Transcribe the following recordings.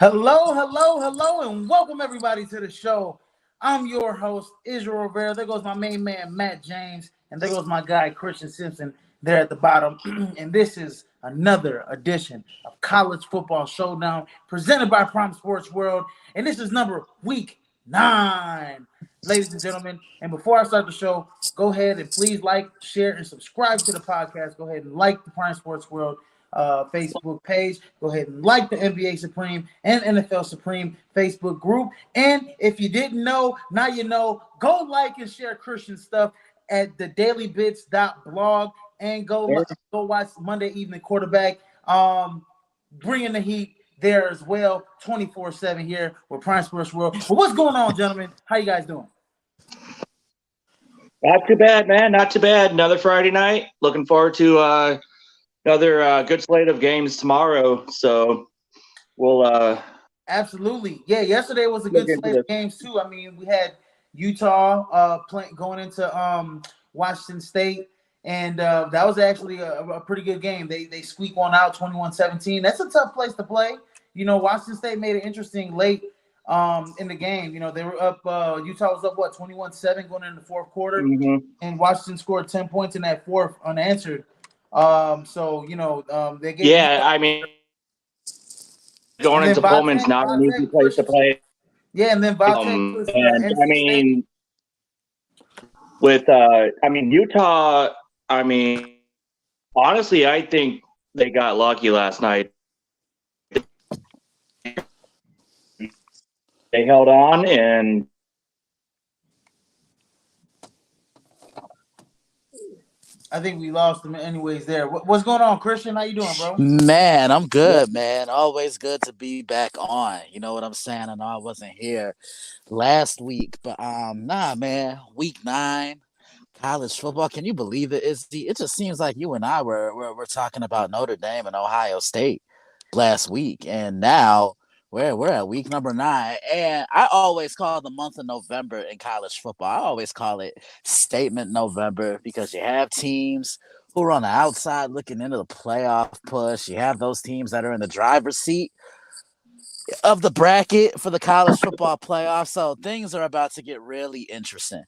Hello, hello, hello, and welcome everybody to the show. I'm your host, Israel Rivera. There goes my main man, Matt James, and there goes my guy, Christian Simpson, there at the bottom. And this is another edition of College Football Showdown presented by Prime Sports World. And this is week 9, ladies and gentlemen. And before I start the show, go ahead and please like, share, and subscribe to the podcast. Go ahead and like the Prime Sports World Facebook page. Go ahead and like the NBA Supreme and NFL Supreme Facebook group. And if you didn't know, now you know. Go like and share Christian stuff at thedailybits.blog and go watch Monday Evening Quarterback. Bringing the heat there as well, 24/7 here with Prime Sports World. But what's going on, gentlemen? How you guys doing? Not too bad, man. Not too bad. Another Friday night. Looking forward to another good slate of games tomorrow. So we'll absolutely. Yeah, yesterday was a good slate of games too. I mean, we had Utah going into Washington State, and that was actually a pretty good game. They squeaked one out 21-17. That's a tough place to play. You know, Washington State made it interesting late in the game. You know, they were up Utah was up 21-7 going into the fourth quarter, and Washington scored 10 points in that fourth unanswered. So you know, they gave going into Pullman's not an easy place to play. Yeah, and then Utah. Honestly, I think they got lucky last night. They held on, and I think we lost them anyways there. What's going on, Christian? How you doing, bro? Man, I'm good, man. Always good to be back on. You know what I'm saying? I know I wasn't here last week, but nah, man. Week 9, college football. Can you believe it? It just seems like you and I were talking about Notre Dame and Ohio State last week, and now we're at week number 9. And I always call the month of November in college football, I always call it Statement November, because you have teams who are on the outside looking into the playoff push. You have those teams that are in the driver's seat of the bracket for the college football playoff. So things are about to get really interesting.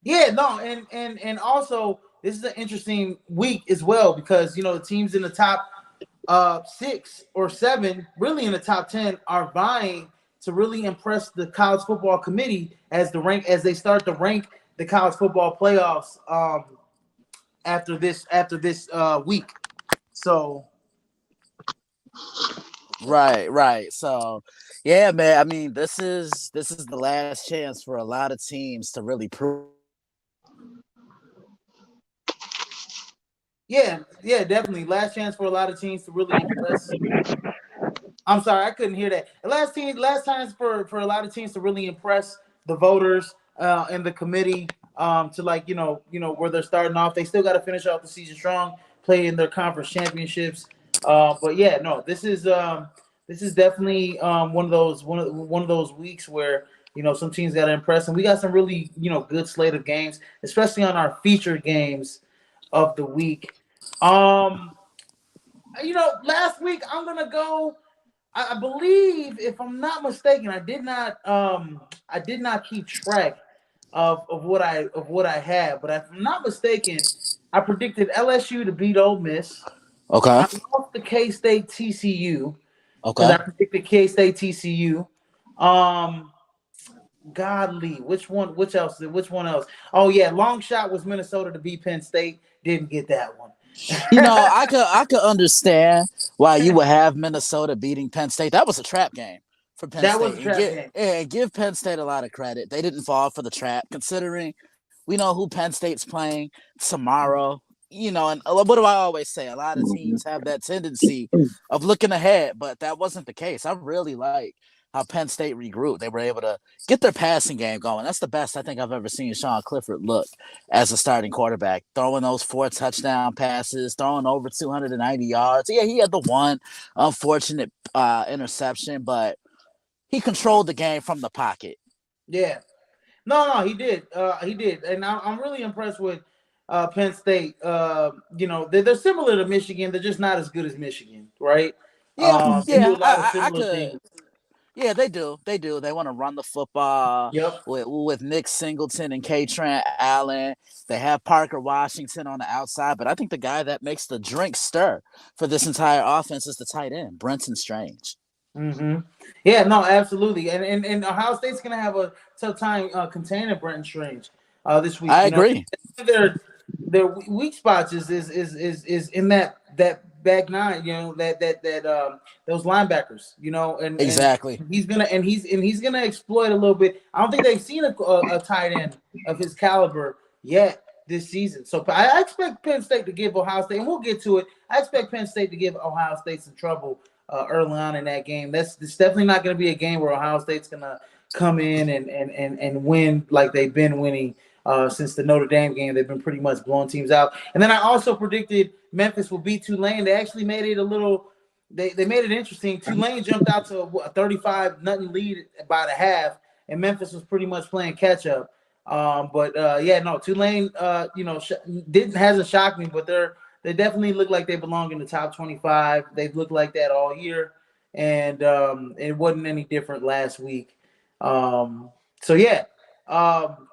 Yeah, no, and also this is an interesting week as well, because you know the teams in the top 6 or 7, really in the top 10, are vying to really impress the college football committee as they start to rank the college football playoffs after this week. So right. So yeah, man. I mean, this is the last chance for a lot of teams to really prove. Yeah, definitely. Last chance for a lot of teams to really impress. I'm sorry, I couldn't hear that. Last chance for a lot of teams to really impress the voters and the committee to where they're starting off. They still got to finish off the season strong, play in their conference championships. But yeah, no, this is definitely one of those weeks where some teams got to impress, and we got some really good slate of games, especially on our featured games of the week. Last week I'm gonna go. I believe, if I'm not mistaken, I did not keep track of what I had, but if I'm not mistaken, I predicted LSU to beat Ole Miss. Okay. I lost the K-State TCU. Okay. I predicted K-State TCU. Godly, which one else? Oh yeah, long shot was Minnesota to beat Penn State. Didn't get that one. I could understand why you would have Minnesota beating Penn State. That was a trap game for Penn State. Was a trap game. And give Penn State a lot of credit. They didn't fall for the trap, considering we know who Penn State's playing tomorrow. And what do I always say? A lot of teams have that tendency of looking ahead, but that wasn't the case. I really like how Penn State regrouped. They were able to get their passing game going. That's the best I think I've ever seen Sean Clifford look as a starting quarterback, throwing those 4 touchdown passes, throwing over 290 yards. Yeah, he had the one unfortunate interception, but he controlled the game from the pocket. Yeah. No, he did. And I'm really impressed with Penn State. They're similar to Michigan. They're just not as good as Michigan, right? Yeah, Yeah, they do. They do. They want to run the football Yep. with Nick Singleton and K. Trent Allen. They have Parker Washington on the outside, but I think the guy that makes the drink stir for this entire offense is the tight end, Brenton Strange. Mm-hmm. Yeah, no, absolutely. And Ohio State's gonna have a tough time containing Brenton Strange this week. I You know, agree. their their weak spots is in that back nine. You know that those linebackers. You know, and Exactly. he's gonna exploit a little bit. I don't think they've seen a tight end of his caliber yet this season. So I expect Penn State to give Ohio State, and we'll get to it. I expect Penn State to give Ohio State some trouble early on in that game. It's definitely not going to be a game where Ohio State's going to come in and win like they've been winning since the Notre Dame game. They've been pretty much blowing teams out. And then I also predicted Memphis will beat Tulane. They actually made it a little. They made it interesting. Tulane jumped out to a 35-0 lead by the half, and Memphis was pretty much playing catch up. Tulane, hasn't shocked me, but they definitely look like they belong in the top 25. They've looked like that all year, and it wasn't any different last week. Um, so yeah, um,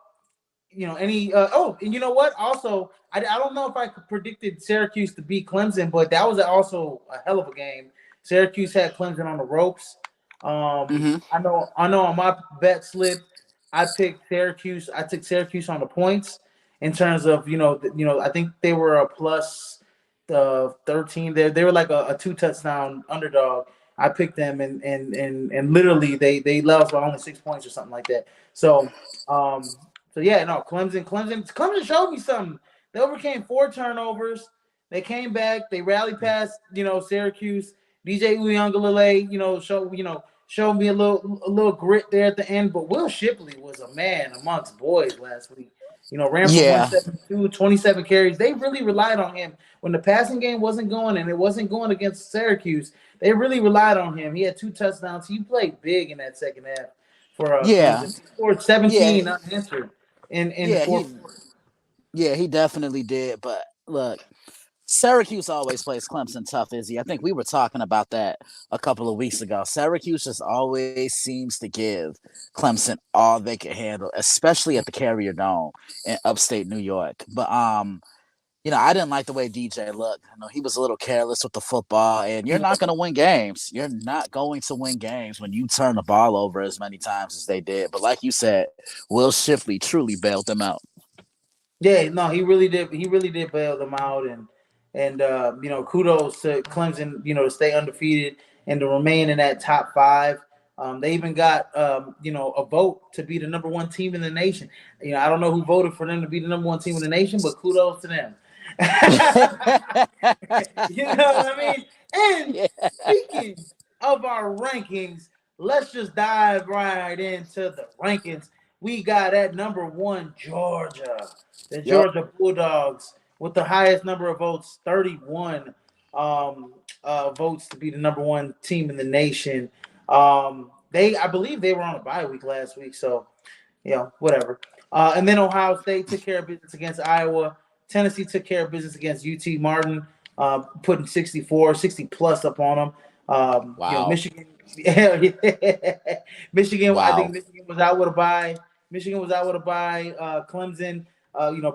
and you know what? Also, I don't know if I predicted Syracuse to beat Clemson, but that was also a hell of a game. Syracuse had Clemson on the ropes. Mm-hmm. I know on my bet slip, I picked Syracuse. I took Syracuse on the points in terms of I think they were a plus 13. They were like a 2 touchdown underdog. I picked them and literally they lost by only 6 points or something like that. So yeah, no, Clemson showed me something. They overcame 4 turnovers. They came back. They rallied past Syracuse. DJ Uiagalelei, showed me a little grit there at the end. But Will Shipley was a man amongst boys last week. Ran for Yeah. 172, 27 carries. They really relied on him when the passing game wasn't going, and it wasn't going against Syracuse. They really relied on him. He had 2 touchdowns. He played big in that second half for Yeah. Clemson. He scored Yeah. 17 unanswered in the Yeah. fourth He. quarter. Yeah. He definitely did. But look, Syracuse always plays Clemson tough, Izzy. I think we were talking about that a couple of weeks ago. Syracuse just always seems to give Clemson all they can handle, especially at the Carrier Dome in upstate New York. But I didn't like the way DJ looked. He was a little careless with the football, and you're not going to win games. You're not going to win games when you turn the ball over as many times as they did. But like you said, Will Shipley truly bailed them out. Yeah, no, he really did. He really did bail them out, and kudos to Clemson, to stay undefeated and to remain in that top five. They even got a vote to be the number one team in the nation. I don't know who voted for them to be the number one team in the nation, but kudos to them. You know what I mean? And Yeah. speaking of our rankings, let's just dive right into the rankings. We got at number one, Georgia. The Yep. Georgia Bulldogs with the highest number of votes, 31 votes to be the number one team in the nation. I believe they were on a bye week last week, so whatever. And then Ohio State took care of business against Iowa. Tennessee took care of business against UT Martin, putting 60 plus up on them. Wow. Michigan, Michigan. I think Wow. Michigan was out with a bye. Michigan was out with a bye. Clemson,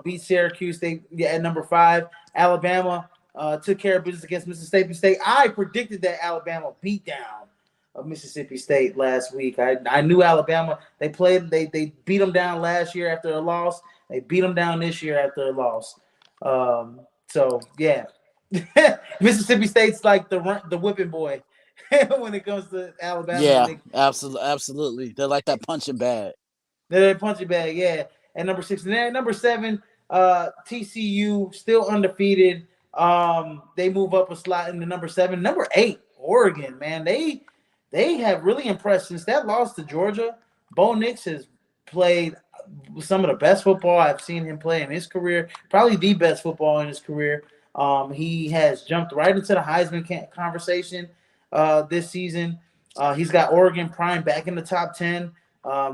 beat Syracuse. They at number 5. Alabama took care of business against Mississippi State. I predicted that Alabama beat down of Mississippi State last week. I knew Alabama. They beat them down last year after a loss. They beat them down this year after a loss. So yeah, Mississippi State's like the whipping boy when it comes to Alabama. Yeah, absolutely, absolutely. They're like that punching bag. They're a punching bag, yeah. At number 6, and then at number 7, TCU still undefeated. They move up a slot into number 7. Number 8, Oregon, man. They have really impressed since that loss to Georgia. Bo Nix has played some of the best football I've seen him play in his career. Probably the best football in his career. He has jumped right into the Heisman conversation this season. He's got Oregon Prime back in the top 10.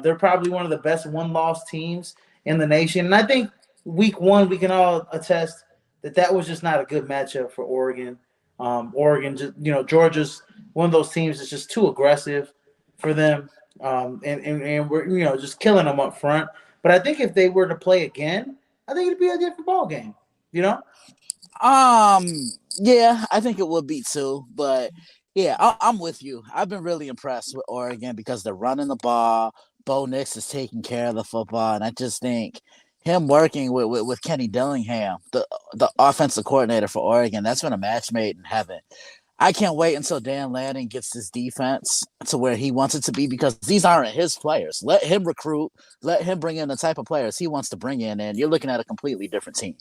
They're probably one of the best one-loss teams in the nation. And I think week 1, we can all attest that was just not a good matchup for Oregon. Oregon, Georgia's one of those teams that's just too aggressive for them, and we're just killing them up front. But I think if they were to play again, I think it'd be a different ball game. You know? Um, yeah, I think it would be too, but yeah, I'm with you. I've been really impressed with Oregon because they're running the ball. Bo Nix is taking care of the football, and I just think him working with Kenny Dillingham, the offensive coordinator for Oregon, that's been a match made in heaven. I can't wait until Dan Lanning gets this defense to where he wants it to be because these aren't his players. Let him recruit, let him bring in the type of players he wants to bring in, and you're looking at a completely different team.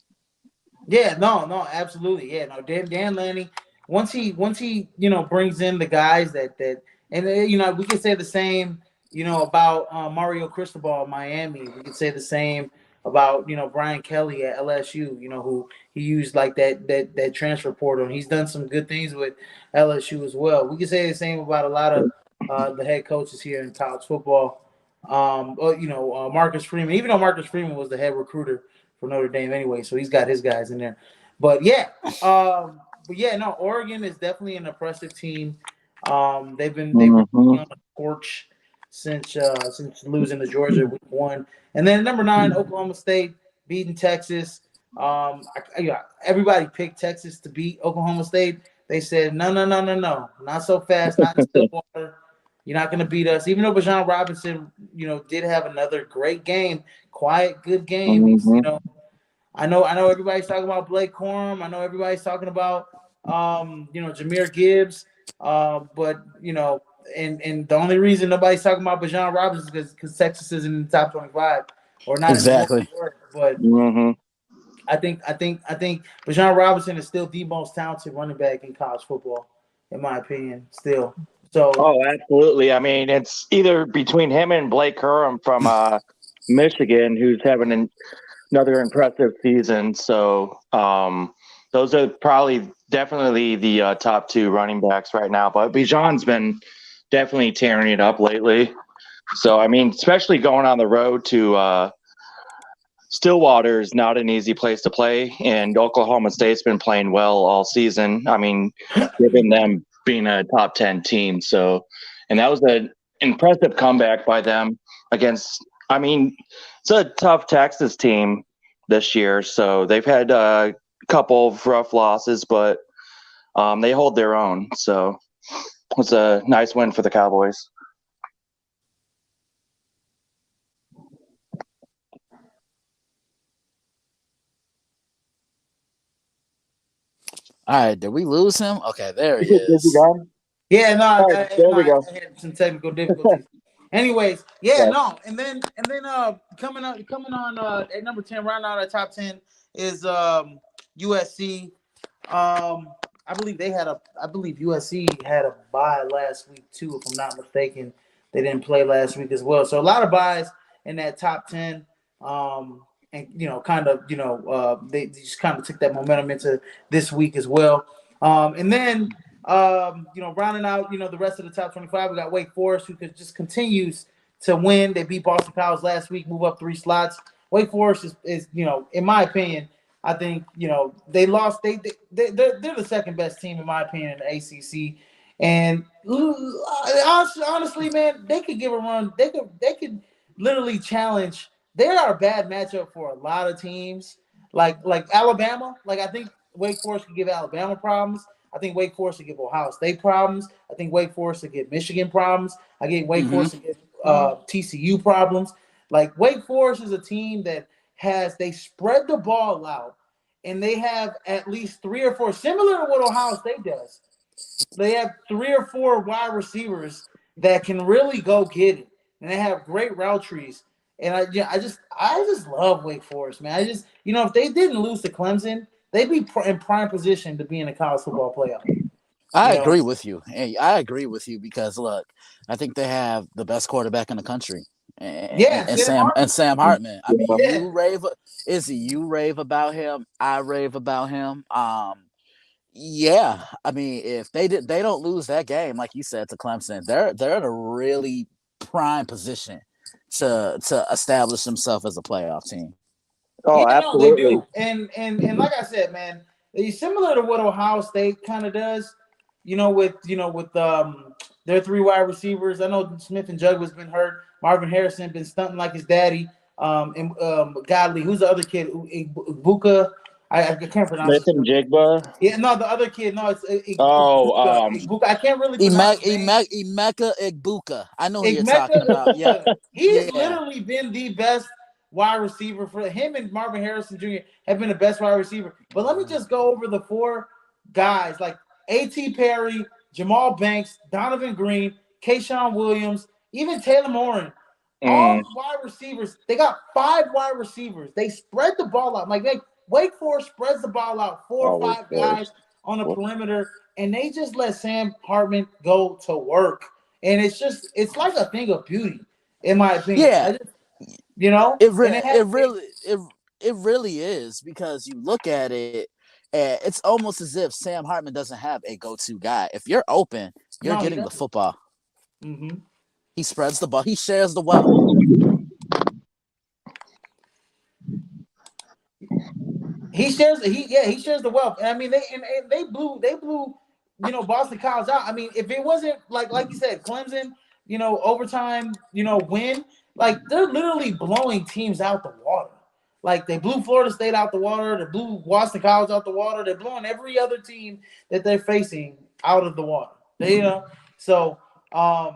Yeah, no, absolutely. Yeah, no, Dan Lanning. Once he brings in the guys that and we can say the same about Mario Cristobal in Miami. We could say the same about Brian Kelly at LSU. Who he used like that transfer portal, and he's done some good things with LSU as well. We can say the same about a lot of the head coaches here in college football. Marcus Freeman. Even though Marcus Freeman was the head recruiter for Notre Dame anyway, so he's got his guys in there. But yeah, no, Oregon is definitely an impressive team. They've been Mm-hmm. on the torch since losing to Georgia week 1, and then number 9 Oklahoma State beating Texas. Everybody picked Texas to beat Oklahoma State. They said no, no, no, no, no, not so fast, not in Stillwater. You're not going to beat us. Even though Bijan Robinson, did have another great game, quiet, good game. Mm-hmm. I know everybody's talking about Blake Corum. I know everybody's talking about Jahmyr Gibbs. But and the only reason nobody's talking about Bijan Robinson is because Texas isn't in the top 25 or not in the Exactly. but Mm-hmm. I think Bijan Robinson is still the most talented running back in college football, in my opinion. Still. So Oh, absolutely. I mean, it's either between him and Blake Corum from Michigan, who's having another impressive season. So those are probably definitely the top 2 running backs right now. But Bijan's been definitely tearing it up lately. So, I mean, especially going on the road to Stillwater is not an easy place to play, and Oklahoma State's been playing well all season. I mean, given them being a top 10 team. So, and that was an impressive comeback by them against, I mean, it's a tough Texas team this year. So they've had a couple of rough losses, but they hold their own. So it was a nice win for the Cowboys. All right, did we lose him? Okay, there he Is he is. gone? yeah, no, All right, there we I go. had some technical difficulties. Anyways, yeah, Yeah. no, and then coming on at number 10, round out of top 10 is USC. I believe USC had a bye last week too, if I'm not mistaken. They didn't play last week as well, so a lot of buys in that top 10. And they just kind of took that momentum into this week as well. And then rounding out the rest of the top 25, we got Wake Forest, who just continues to win. They beat Boston College last week, move up 3 slots. Wake Forest is in my opinion, I think they lost. They're the second best team in my opinion in the ACC, and honestly, man, they could give a run. They could literally challenge. They are a bad matchup for a lot of teams, like Alabama. Like I think Wake Forest could give Alabama problems. I think Wake Forest could give Ohio State problems. I think Wake Forest could give Michigan problems. I think Wake Mm-hmm. Forest could give TCU problems. Like Wake Forest is a team that they spread the ball out, and they have at least 3 or 4, similar to what Ohio State does. They have 3 or 4 wide receivers that can really go get it, and they have great route trees. And I just love Wake Forest, man. If they didn't lose to Clemson, they'd be in prime position to be in the college football playoff. I You know, agree with you. Hey, I agree with you because look, I think they have the best quarterback in the country, yeah, and Sam Sam Hartman. Hartman. I mean, Yeah, you rave about him. I rave about him. Yeah, I mean, if they don't lose that game, like you said, to Clemson, they're in a really prime position to establish themselves as a playoff team. Oh, yeah, no, they absolutely. do. And like I said, man, it's similar to what Ohio State kind of does. With Their three wide receivers. I know Smith and Jugwa's been hurt. Marvin Harrison been stunting like his daddy. And Godley, who's the other kid? Buka. I can't pronounce Smith his and name. Jigba. Yeah, no, the other kid. No, it's Oh, Buka. Buka. I can't really pronounce his name. Emeka Igbuka. I know who you're talking Igmeka about. Yeah, Egbuka. He's yeah, literally been the best wide receiver for him, and Marvin Harrison Jr. have been the best wide receiver. But let me just go over the four guys like A.T. Perry, Jamal Banks, Donovan Green, Kayshawn Williams, even Taylor Morin. All mm, wide receivers. They got five wide receivers. They spread the ball out. Like Wake Forest spreads the ball out, four or always five force. guys on the perimeter, and they just let Sam Hartman go to work. And it's like a thing of beauty, in my opinion. yeah. And it has It really is because you look at it and it's almost as if Sam Hartman doesn't have a go-to guy. If you're open, you're no, he getting the doesn't. football. Mm-hmm. He spreads the ball. He shares the wealth. He shares the wealth. And I mean they blew Boston College out. I mean, if it wasn't like you said, Clemson, overtime, win, like they're literally blowing teams out the water. Like they blew Florida State out the water, they blew Boston College out the water, they're blowing every other team that they're facing out of the water. So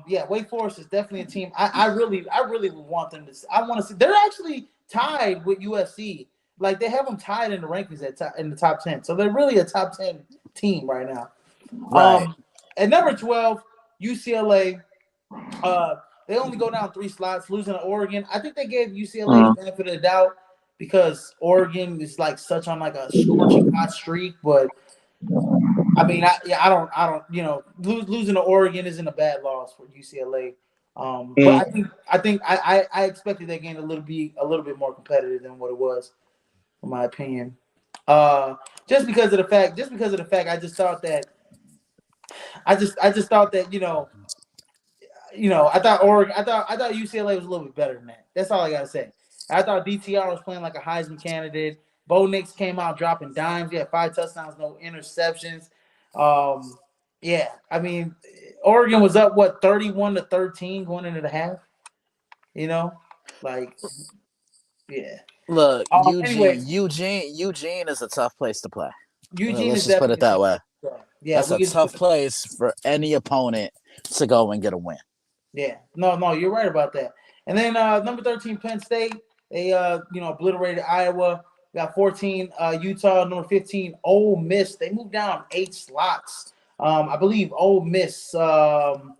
yeah, Wake Forest is definitely a team. I really want them to. I want to see. They're actually tied with USC. Like they have them tied in the rankings in the top 10. So they're really a top 10 team right now. Right. At number 12, UCLA. They only go down 3 slots, losing to Oregon. I think they gave UCLA the Mm. benefit of the doubt because Oregon is like such on like a scorching hot streak. But I mean, I don't. Losing to Oregon isn't a bad loss for UCLA. But Mm. I expected that game to a little bit more competitive than what it was, in my opinion. Just because of the fact, I just thought that I thought UCLA was a little bit better than that. That's all I gotta say. I thought DTR was playing like a Heisman candidate. Bo Nix came out dropping dimes. He had 5 touchdowns, no interceptions. Yeah, I mean, Oregon was up 31-13 going into the half. You know, like yeah. Look, Anyway, Eugene is a tough place to play. Eugene Let's is just put it definitely that way. yeah. That's We a can just tough place for any opponent to go and get a win. Yeah, no, you're right about that. And then number 13, Penn State, they obliterated Iowa. We got 14, Utah. Number 15, Ole Miss. They moved down 8 slots. I believe Ole Miss. Ole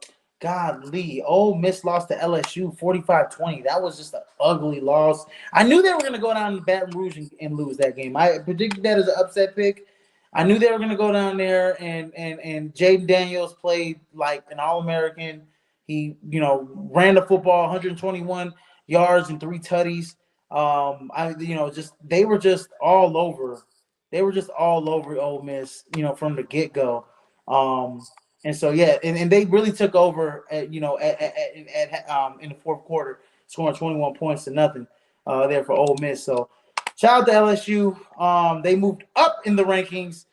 Miss lost to LSU 45-20. That was just an ugly loss. I knew they were going to go down to Baton Rouge and lose that game. I predicted that as an upset pick. I knew they were going to go down there and Jaden Daniels played like an All-American. He, ran the football 121 yards and 3 tutties. They were just all over. They were just all over Ole Miss, from the get go. And so yeah, and they really took over in the fourth quarter, scoring 21 points to nothing there for Ole Miss. So shout out to LSU. They moved up in the rankings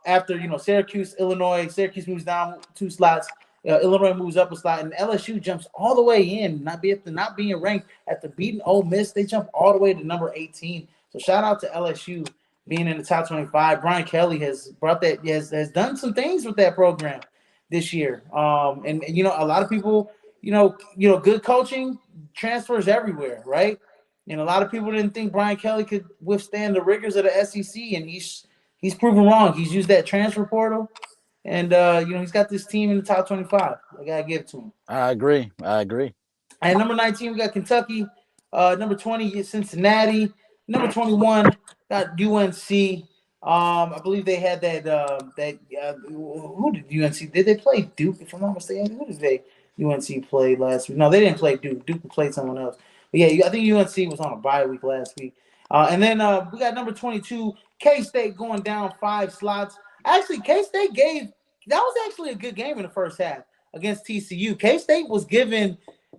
after Syracuse, Illinois. Syracuse moves down 2 slots. Illinois moves up a slot, and LSU jumps all the way in. Not being ranked after beating Ole Miss, they jump all the way to number 18. So shout out to LSU being in the top 25. Brian Kelly has brought that has done some things with that program this year. And a lot of people, good coaching transfers everywhere, right? And a lot of people didn't think Brian Kelly could withstand the rigors of the SEC, and he's proven wrong. He's used that transfer portal. And he's got this team in the top 25. I gotta give it to him. I agree. And number 19, we got Kentucky. Number 20, Cincinnati. Number 21, got UNC. I believe they had who did UNC? Did they play Duke? If I'm not mistaken, who did UNC play last week? No, they didn't play Duke. Duke played someone else. But yeah, I think UNC was on a bye week last week. And then we got number 22, K-State going down 5 slots. Actually, K-State that was actually a good game in the first half against TCU. K-State was giving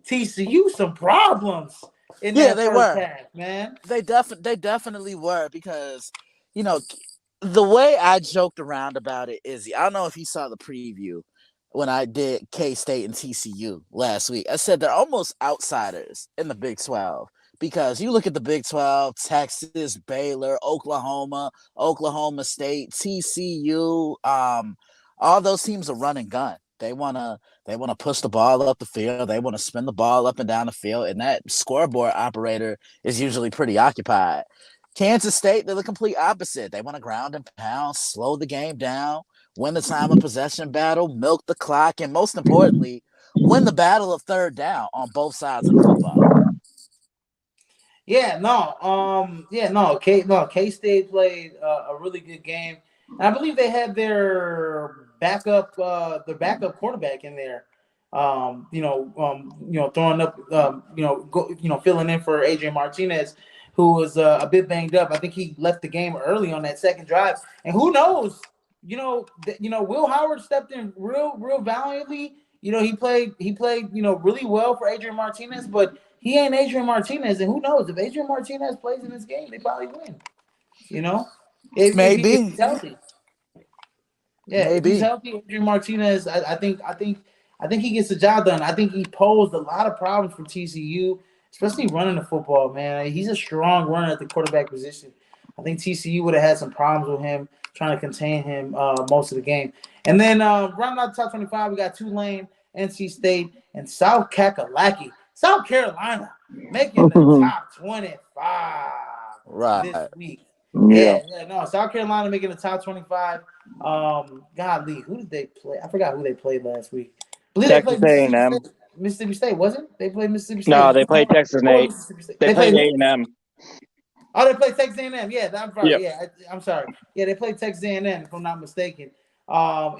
TCU some problems in that first half, man. They definitely were because, the way I joked around about it is, I don't know if you saw the preview. when I did K-State and TCU last week. I said they're almost outsiders in the Big 12 because you look at the Big 12, Texas, Baylor, Oklahoma State, TCU, all those teams are run and gun. They want to push the ball up the field. They want to spin the ball up and down the field, and that scoreboard operator is usually pretty occupied. Kansas State, they're the complete opposite. They want to ground and pound, slow the game down, win the time of possession battle, milk the clock, and most importantly, win the battle of third down on both sides of the football. K State played a really good game, and I believe they had their backup quarterback in there. Throwing up, filling in for Adrian Martinez, who was a bit banged up. I think he left the game early on that second drive, and who knows? Will Howard stepped in real valiantly. He played really well for Adrian Martinez, but he ain't Adrian Martinez, and who knows if Adrian Martinez plays in this game, they probably win. If Maybe. he's healthy. Yeah, if he's Maybe. healthy, Adrian Martinez, I think he gets the job done. I think he posed a lot of problems for TCU, especially running the football. Man, he's a strong runner at the quarterback position. I think TCU would have had some problems with him trying to contain him most of the game. And then rounding out the top 25, we got Tulane, NC State, and South Kakalaki, South Carolina, making the top 25 this Right. week. Yeah. South Carolina making the top 25. Godly, who did they play? I forgot who they played last week. I believe they Texas played Mississippi A&M. State. Mississippi State, wasn't? They played Mississippi State. No, they played Texas Or A. Mississippi State. They played who? A&M. Oh, they played Texas A&M. Yeah, I'm sorry. Yep. Yeah, I'm sorry. Yeah, they played Texas A&M, if I'm not mistaken. That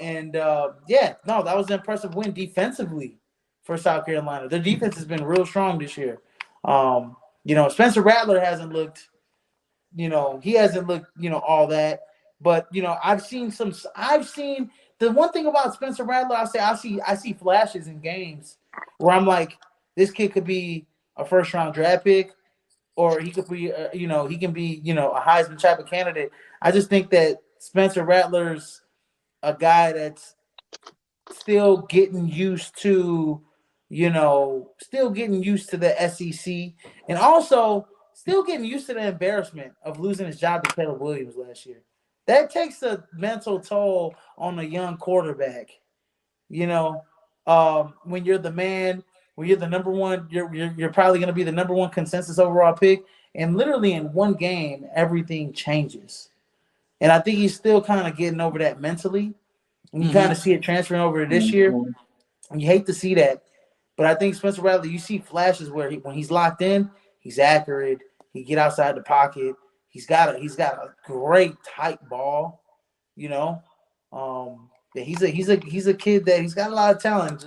was an impressive win defensively for South Carolina. Their defense has been real strong this year. Spencer Rattler hasn't looked, all that. But I've seen the one thing about Spencer Rattler. I see flashes in games where I'm like, this kid could be a first round draft pick, or he could be, he can be, a Heisman type of candidate. I just think that Spencer Rattler's a guy that's still getting used to, the SEC, and also still getting used to the embarrassment of losing his job to Caleb Williams last year. That takes a mental toll on a young quarterback. When you're the man, when you're the number one, you're probably going to be the number one consensus overall pick, and literally in one game, everything changes. And I think he's still kind of getting over that mentally. And you kind of see it transferring over to this year. And you hate to see that. But I think Spencer Rattler, you see flashes where when he's locked in, he's accurate. He get outside the pocket. He's got a great tight ball. He's a kid that he's got a lot of talent.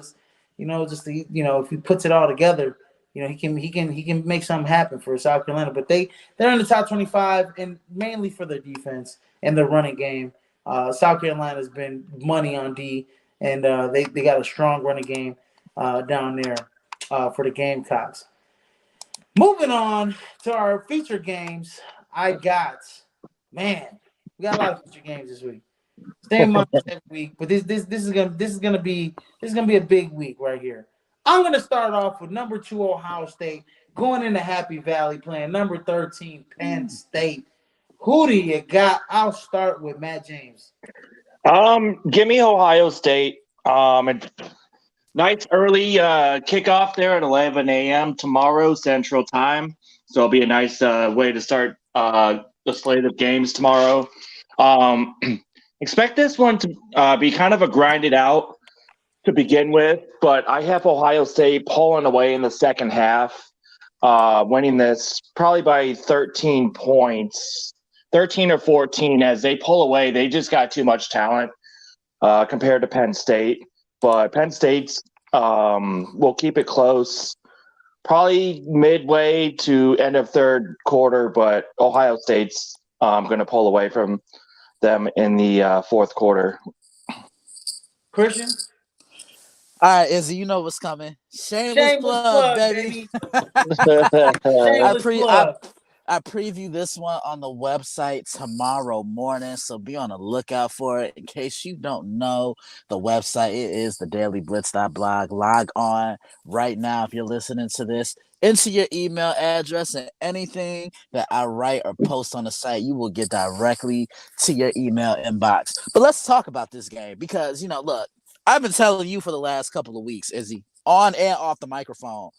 If he puts it all together, he can make something happen for South Carolina. But they're in the top 25, and mainly for their defense and their running game. South Carolina has been money on D, and they got a strong running game down there for the Gamecocks. Moving on to our feature games, we got a lot of feature games this week. Same month every week, but this is gonna be a big week right here. I'm gonna start off with number 2 Ohio State going into Happy Valley playing number 13 Penn State. Who do you got? I'll start with Matt James. Give me Ohio State. Nice early kickoff there at 11 a.m. tomorrow Central Time. So it'll be a nice way to start the slate of games tomorrow. Expect this one to be kind of a grinded out to begin with, but I have Ohio State pulling away in the second half, winning this probably by 13 points, 13 or 14. As they pull away, they just got too much talent compared to Penn State. But Penn State's will keep it close, probably midway to end of third quarter, but Ohio State's going to pull away from them in the fourth quarter. Christian? All right, Izzy, you know what's coming. Shameless plug, baby. Shameless plug. I preview this one on the website tomorrow morning, so be on the lookout for it. In case you don't know, the website it is the dailyblitz.blog. Log on right now if you're listening to this. Enter your email address and anything that I write or post on the site, you will get directly to your email inbox. But let's talk about this game because, look, I've been telling you for the last couple of weeks, Izzy, on and off the microphone,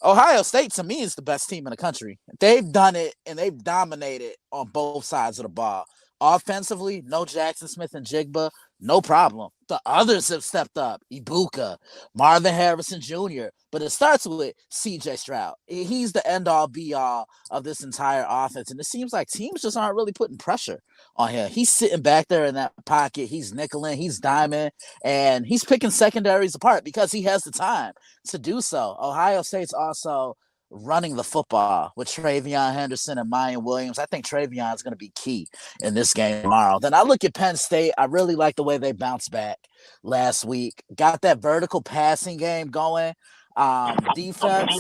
Ohio State to me is the best team in the country. They've done it and they've dominated on both sides of the ball. Offensively, no Jackson Smith and Jigba, no problem. The others have stepped up. Ibuka, Marvin Harrison Jr. But it starts with CJ Stroud. He's the end all be all of this entire offense. And it seems like teams just aren't really putting pressure on him. He's sitting back there in that pocket. He's nickeling, he's diming, and he's picking secondaries apart because he has the time to do so. Ohio State's also running the football with Travion Henderson and Mayan Williams. I think Travion is going to be key in this game tomorrow. Then I look at Penn State. I really like the way they bounced back last week. Got that vertical passing game going. Defense,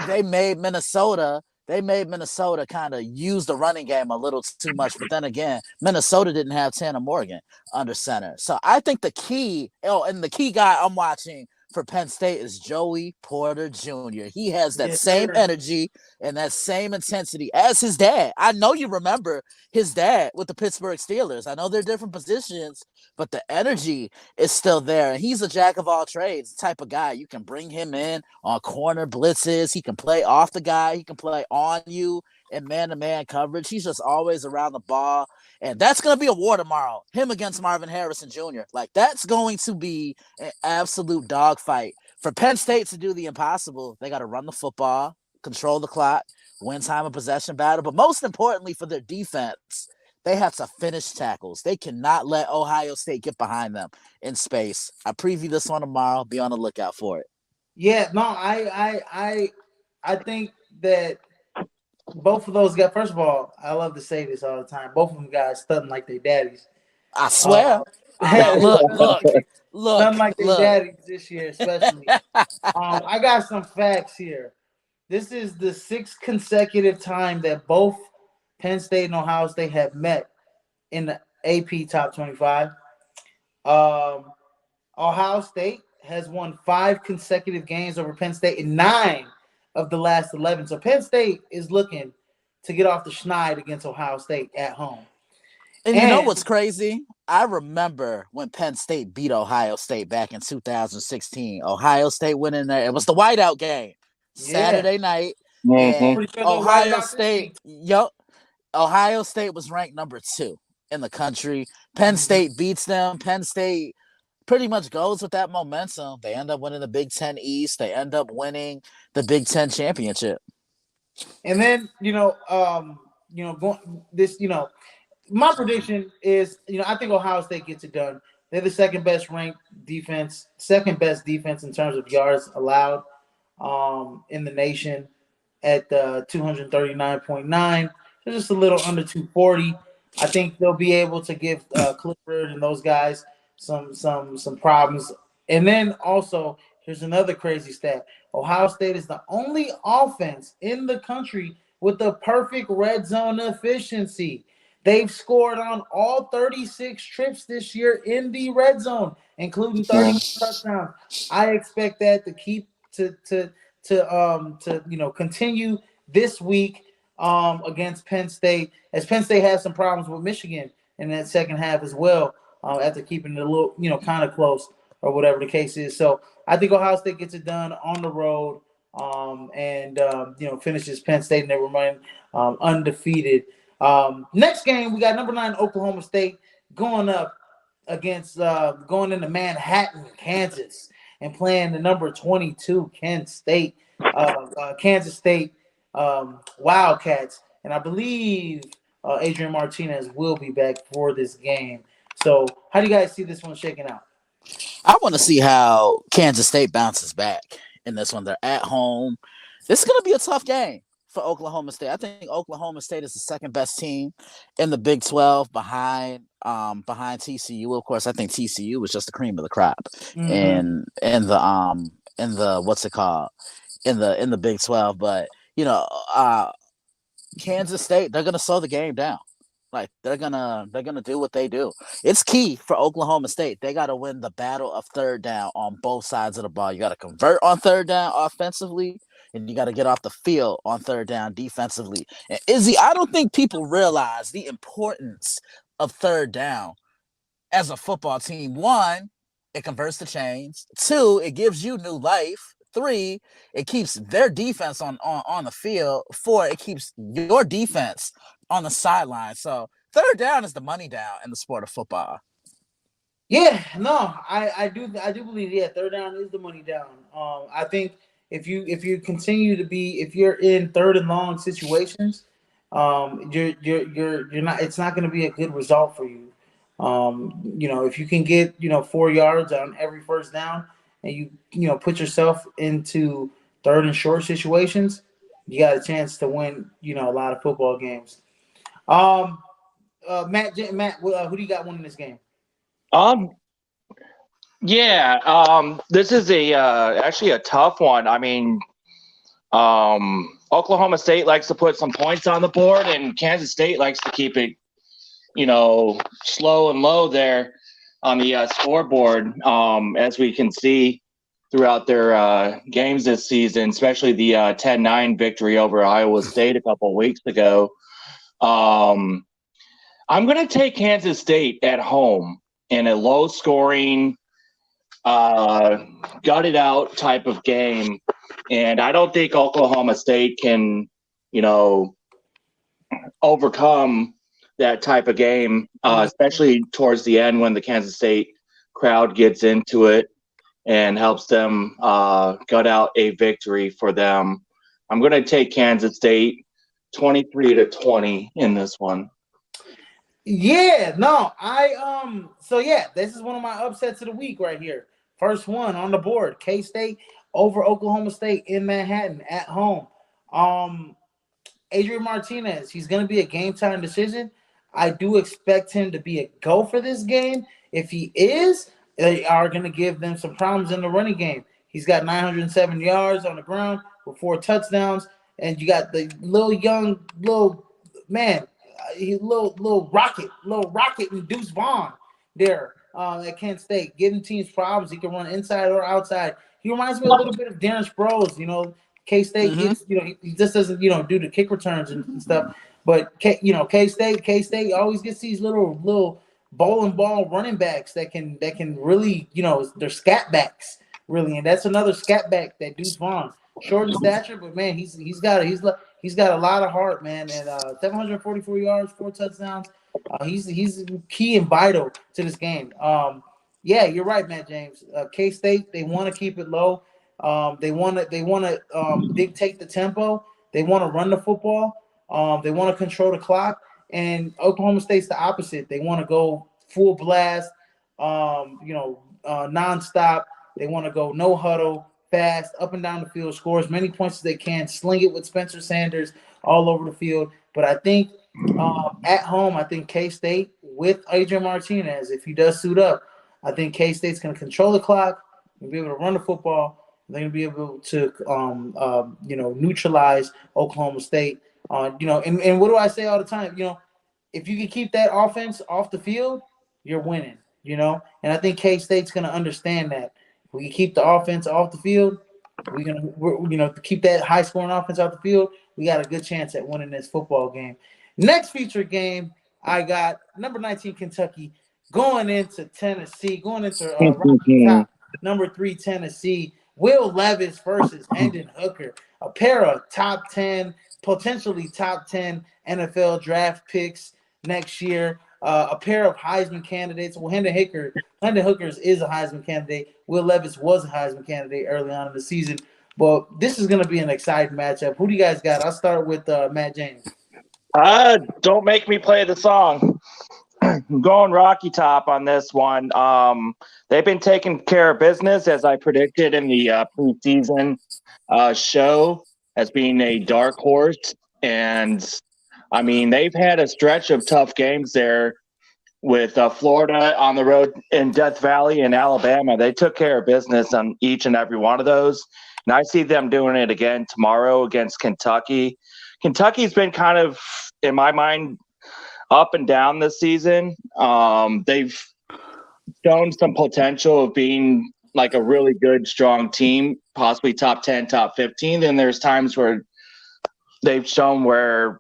they made Minnesota kind of use the running game a little too much. But then again, Minnesota didn't have Tanner Morgan under center. So I think the key guy I'm watching for Penn State is Joey Porter Jr. He has that same energy and that same intensity as his dad. I know you remember his dad with the Pittsburgh Steelers. I know they're different positions, but the energy is still there. And he's a jack of all trades type of guy. You can bring him in on corner blitzes. He can play off the guy. He can play on you in man-to-man coverage. He's just always around the ball. And that's going to be a war tomorrow. Him against Marvin Harrison Jr. Like, that's going to be an absolute dogfight. For Penn State to do the impossible, they got to run the football, control the clock, win time of possession battle. But most importantly for their defense, they have to finish tackles. They cannot let Ohio State get behind them in space. I preview this one tomorrow. Be on the lookout for it. Yeah, no, I think that both of those guys. First of all, I love to say this all the time. Both of them guys stunting like their daddies. I swear. Look. Stunting like their daddies this year, especially. I got some facts here. This is the 6th consecutive time that both Penn State and Ohio State have met in the AP Top 25. Ohio State has won 5 consecutive games over Penn State in 9 of the last 11. So Penn State is looking to get off the schneid against Ohio State at home. And you know what's crazy? I remember when Penn State beat Ohio State back in 2016. Ohio State went in there. It was the whiteout game. Saturday night. Mm-hmm. And Ohio State was ranked number 2 in the country. Penn State beats them. Penn State pretty much goes with that momentum. They end up winning the Big Ten East. They end up winning the Big Ten championship. And then, my prediction is, I think Ohio State gets it done. They're the second best defense in terms of yards allowed in the nation at 239.9. They're just a little under 240. I think they'll be able to give Clifford and those guys some problems. And then also, here's another crazy stat. Ohio State is the only offense in the country with the perfect red zone efficiency. They've scored on all 36 trips this year in the red zone, including 30 touchdowns. I expect that to keep to continue this week against Penn State, as Penn State has some problems with Michigan in that second half as well, after keeping it a little, kind of close or whatever the case is. So I think Ohio State gets it done on the road and finishes Penn State and they remain undefeated. Next game, we got number 9 Oklahoma State going up against going into Manhattan, Kansas, and playing the number 22 Kansas State Wildcats. And I believe Adrian Martinez will be back for this game. So how do you guys see this one shaking out? I want to see how Kansas State bounces back in this one. They're at home. This is going to be a tough game for Oklahoma State. I think Oklahoma State is the second best team in the Big 12 behind TCU. Of course, I think TCU was just the cream of the crop in the what's it called in the Big 12. But Kansas State, they're gonna slow the game down. Like they're gonna do what they do. It's key for Oklahoma State. They gotta win the battle of third down on both sides of the ball. You gotta convert on third down offensively, and you gotta get off the field on third down defensively. And Izzy, I don't think people realize the importance of third down as a football team. One, it converts the chains. Two, it gives you new life. Three, it keeps their defense on the field. Four, it keeps your defense on the sideline. So third down is the money down in the sport of football. Yeah, no, I do believe, yeah, third down is the money down. I think if you continue to be, if you're in third and long situations, you're not, it's not going to be a good result for you. If you can get 4 yards on every first down, and put yourself into third and short situations, you got a chance to win a lot of football games. Um, Matt, who do you got winning this game? Um, yeah, this is a actually a tough one. I mean, Oklahoma State likes to put some points on the board, and Kansas State likes to keep it, slow and low there on the scoreboard, as we can see throughout their games this season, especially the 10-9 victory over Iowa State a couple of weeks ago. I'm going to take Kansas State at home in a low-scoring, gutted out type of game. And I don't think Oklahoma State can, overcome that type of game, especially towards the end when the Kansas State crowd gets into it and helps them gut out a victory for them. I'm going to take Kansas State 23-20 in this one. Yeah, no, so yeah, this is one of my upsets of the week right here. First one on the board, K-State over Oklahoma State in Manhattan at home. Adrian Martinez, he's going to be a game time decision. I do expect him to be a go for this game. If he is, they are going to give them some problems in the running game. He's got 907 yards on the ground with 4 touchdowns, and you got the little man, little rocket and Deuce Vaughn there at Kent State, giving teams problems. He can run inside or outside. He reminds me a little bit of Darren Sproles. K-State gets, he just doesn't, do the kick returns and stuff. But K-State always gets these little bowling ball running backs that can really, they're scat backs really, and that's another scat back, that Deuce Vaughn, short in stature, but man, he's got a lot of heart, man, and 744 yards, 4 touchdowns. He's key and vital to this game. Yeah, you're right, Matt James. K-State, they want to keep it low. They want to dictate the tempo. They want to run the football. They want to control the clock. And Oklahoma State's the opposite. They want to go full blast, nonstop. They want to go no huddle, fast, up and down the field, score as many points as they can, sling it with Spencer Sanders all over the field. But I think at home, I think K-State with Adrian Martinez, if he does suit up, I think K-State's going to control the clock and be able to run the football. They're going to be able to, neutralize Oklahoma State. And what do I say all the time? If you can keep that offense off the field, you're winning. And I think K-State's going to understand that. If we can keep the offense off the field, we're keep that high-scoring offense off the field, we got a good chance at winning this football game. Next featured game, I got number 19 Kentucky going into Tennessee, going into Rocky Top, number 3 Tennessee. Will Levis versus Hendon Hooker, a pair of top 10, potentially top 10 NFL draft picks next year. A pair of Heisman candidates. Well, Hendon Hooker's is a Heisman candidate. Will Levis was a Heisman candidate early on in the season. But this is going to be an exciting matchup. Who do you guys got? I'll start with Matt James. Don't make me play the song. I'm going Rocky Top on this one. They've been taking care of business, as I predicted in the preseason show, as being a dark horse. And, I mean, they've had a stretch of tough games there with Florida on the road in Death Valley and Alabama. They took care of business on each and every one of those. And I see them doing it again tomorrow against Kentucky. Kentucky's been kind of, in my mind, up and down this season. They've shown some potential of being like a really good, strong team, possibly top 10, top 15. Then there's times where they've shown where,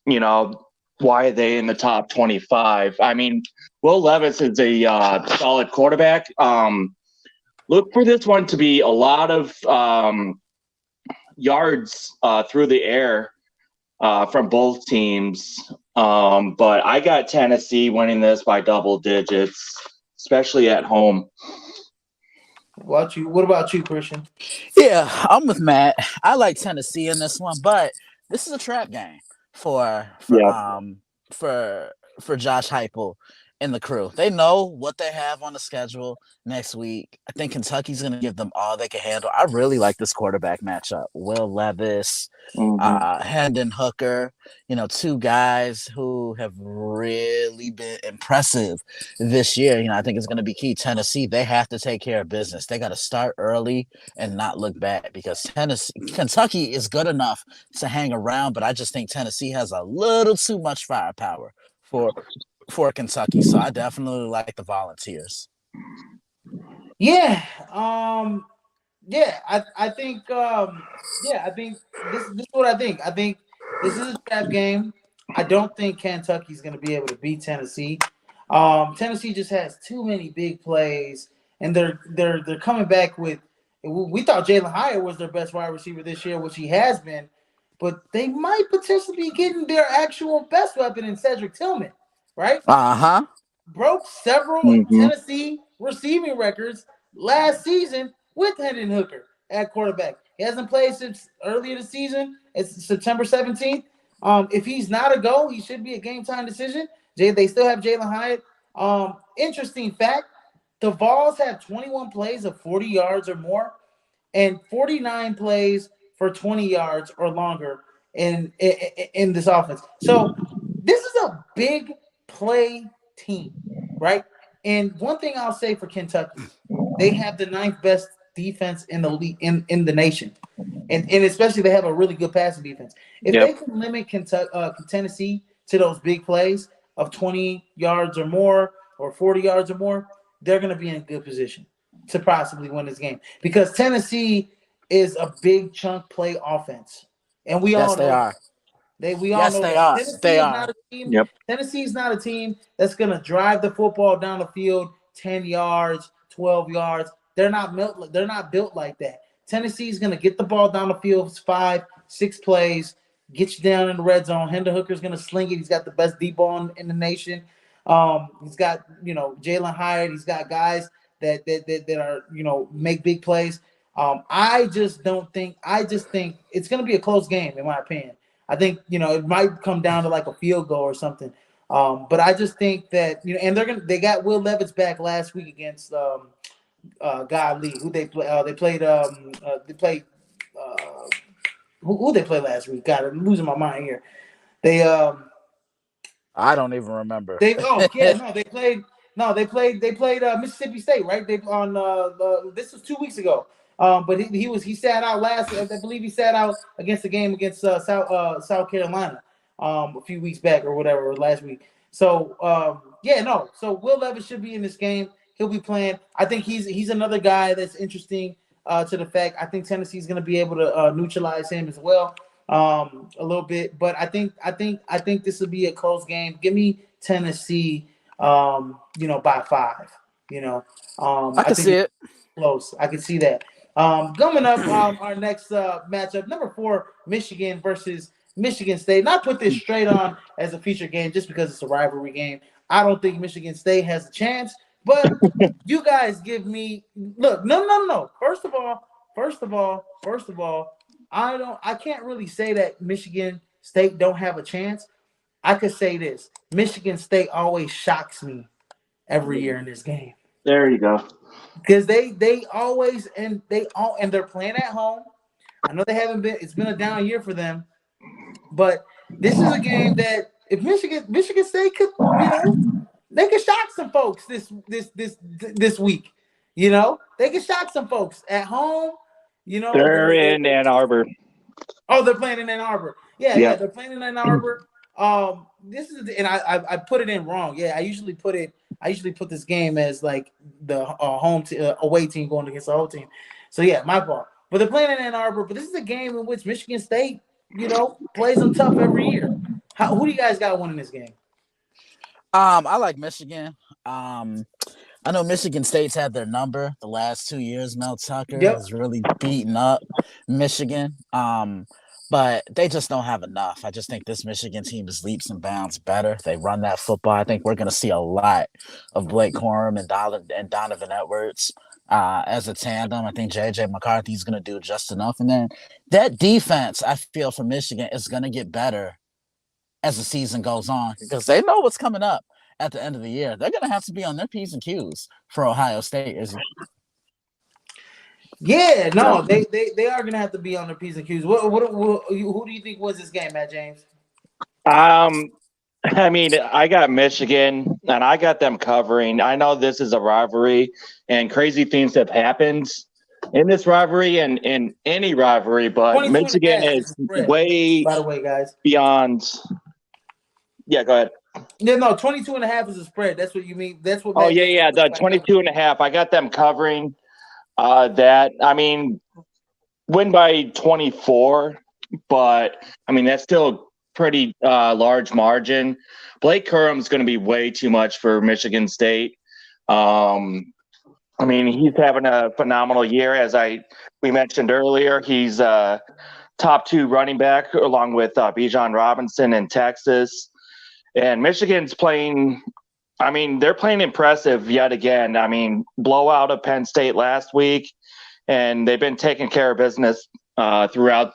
you know, why are they in the top 25? I mean, Will Levis is a solid quarterback. Look for this one to be a lot of yards through the air from both teams. But I got Tennessee winning this by double digits, especially at home. What about you, Christian? Yeah, I'm with Matt. I like Tennessee in this one, but this is a trap game for for Yeah. um for for Josh Heupel and the crew. They know what they have on the schedule next week. I think Kentucky's going to give them all they can handle. I really like this quarterback matchup. Will Levis, Hendon Hooker, two guys who have really been impressive this year. I think it's going to be key. Tennessee, they have to take care of business. They got to start early and not look back because Kentucky is good enough to hang around, but I just think Tennessee has a little too much firepower for Kentucky. So I definitely like the Volunteers. Yeah. Yeah, I think I think this is what I think. I think this is a trap game. I don't think Kentucky's going to be able to beat Tennessee. Tennessee just has too many big plays, and they're coming back with. We thought Jalen Hyatt was their best wide receiver this year, which he has been, but they might potentially be getting their actual best weapon in Cedric Tillman, right? Broke several Tennessee receiving records last season with Hendon Hooker at quarterback. He hasn't played since earlier this season. It's September 17th. If he's not a go, he should be a game time decision. They still have Jalen Hyatt. Interesting fact, the Vols have 21 plays of 40 yards or more and 49 plays for 20 yards or longer in this offense. So this is a big play team, right? And one thing I'll say for Kentucky, they have the ninth best defense in the league in the nation, and especially they have a really good passing defense. If they can limit Tennessee to those big plays of 20 yards or more or 40 yards or more, they're going to be in good position to possibly win this game because Tennessee is a big chunk play offense, and we all know that. We all know that Tennessee is not a team. Tennessee is not a team that's going to drive the football down the field 10 yards, 12 yards. They're not built like that. Tennessee is going to get the ball down the field 5, 6 plays, get you down in the red zone. Hendon Hooker's going to sling it. He's got the best deep ball in the nation. He's got Jalen Hyatt. He's got guys that are make big plays. I just think it's going to be a close game in my opinion. I think it might come down to like a field goal or something. But I just think that and they got Will Levis back last week against Godly, who they play. Who they played last week? God, I'm losing my mind here. I don't even remember. They played Mississippi State, right? This was 2 weeks ago. But he sat out last. I believe he sat out against the game against South Carolina a few weeks back or whatever, or last week. So So Will Levis should be in this game. He'll be playing. I think he's another guy that's interesting to the fact. I think Tennessee's going to be able to neutralize him as well a little bit. But I think this will be a close game. Give me Tennessee, by 5. I can see it. Close. I can see that. Coming up, our next matchup, number 4, Michigan versus Michigan State. And I put this straight on as a feature game just because it's a rivalry game. I don't think Michigan State has a chance, but you guys give me look. No. First of all, I can't really say that Michigan State don't have a chance. I could say this: Michigan State always shocks me every year in this game. There you go. Because they always and they're playing at home. I know they haven't been. It's been a down year for them, but this is a game that if Michigan State could, they could shock some folks this week. They could shock some folks at home. They're in Ann Arbor. Oh, they're playing in Ann Arbor. Yeah, Yeah. they're playing in Ann Arbor. This is and I put it in wrong. Yeah, I usually put this game as like the away team going against the home team. So yeah, my fault. But they're playing in Ann Arbor. But this is a game in which Michigan State, plays them tough every year. Who do you guys got winning this game? I like Michigan. I know Michigan State's had their number the last 2 years. Mel Tucker Yep. has really beaten up Michigan. But they just don't have enough. I just think this Michigan team is leaps and bounds better. They run that football. I think we're going to see a lot of Blake Corum and Donovan Edwards as a tandem. I think JJ McCarthy is going to do just enough. And then that defense, I feel, for Michigan is going to get better as the season goes on because they know what's coming up at the end of the year. They're going to have to be on their P's and Q's for Ohio State, is it? Yeah, no, they are gonna have to be on their P's and Q's. Who do you think wins this game, Matt James? I mean, I got Michigan, and I got them covering. I know this is a rivalry, and crazy things have happened in this rivalry and in any rivalry, but Michigan is way, by the way, guys, beyond. Yeah, go ahead. Yeah, no, 22.5 is a spread. That's what you mean. That's what. Oh, yeah, the 22.5. I got them covering that. I mean, win by 24, but, I mean, that's still a pretty large margin. Blake Curum's going to be way too much for Michigan State. I mean, he's having a phenomenal year, as we mentioned earlier. He's top 2 running back along with Bijan Robinson in Texas. And Michigan's playing, I mean, they're playing impressive yet again. I mean, blowout of Penn State last week, and they've been taking care of business throughout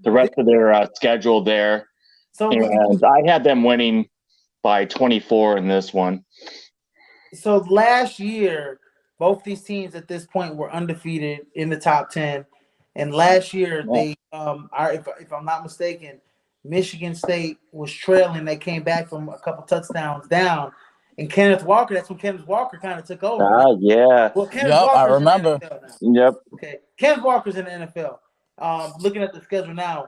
the rest of their schedule there. So and I had them winning by 24 in this one. So last year, both these teams at this point were undefeated in the top 10. And last year, they if I'm not mistaken, Michigan State was trailing. They came back from a couple touchdowns down. And Kenneth Walker, that's when Kenneth Walker kind of took over. Yeah. Well, Kenneth Walker's I remember. Yep. Okay. Kenneth Walker's in the NFL. Looking at the schedule now,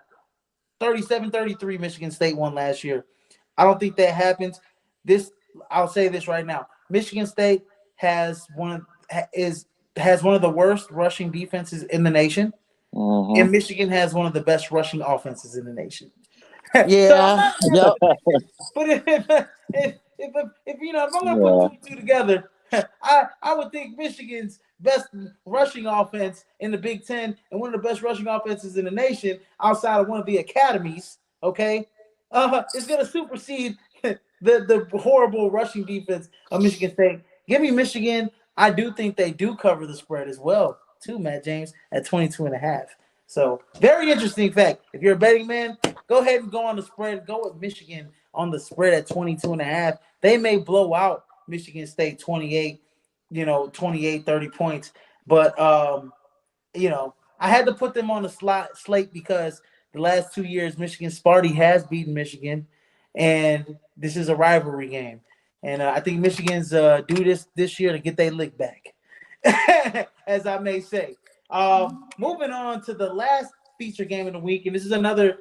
37-33 Michigan State won last year. I don't think that happens. I'll say this right now. Michigan State has one of the worst rushing defenses in the nation. Mm-hmm. And Michigan has one of the best rushing offenses in the nation. Yeah. But if I'm gonna put 2 and 2 together, I would think Michigan's best rushing offense in the Big Ten and one of the best rushing offenses in the nation outside of one of the academies, okay, is gonna supersede the horrible rushing defense of Michigan State. Give me Michigan. I do think they do cover the spread as well, too, Matt James, at 22.5. So very interesting fact. If you're a betting man, go ahead and go on the spread. Go with Michigan on the spread at 22.5. They may blow out Michigan State 28, 30 points. But, I had to put them on the slate because the last 2 years, Michigan Sparty has beaten Michigan. And this is a rivalry game. And I think Michigan's do this year to get their lick back, as I may say. Moving on to the last feature game of the week, and this is another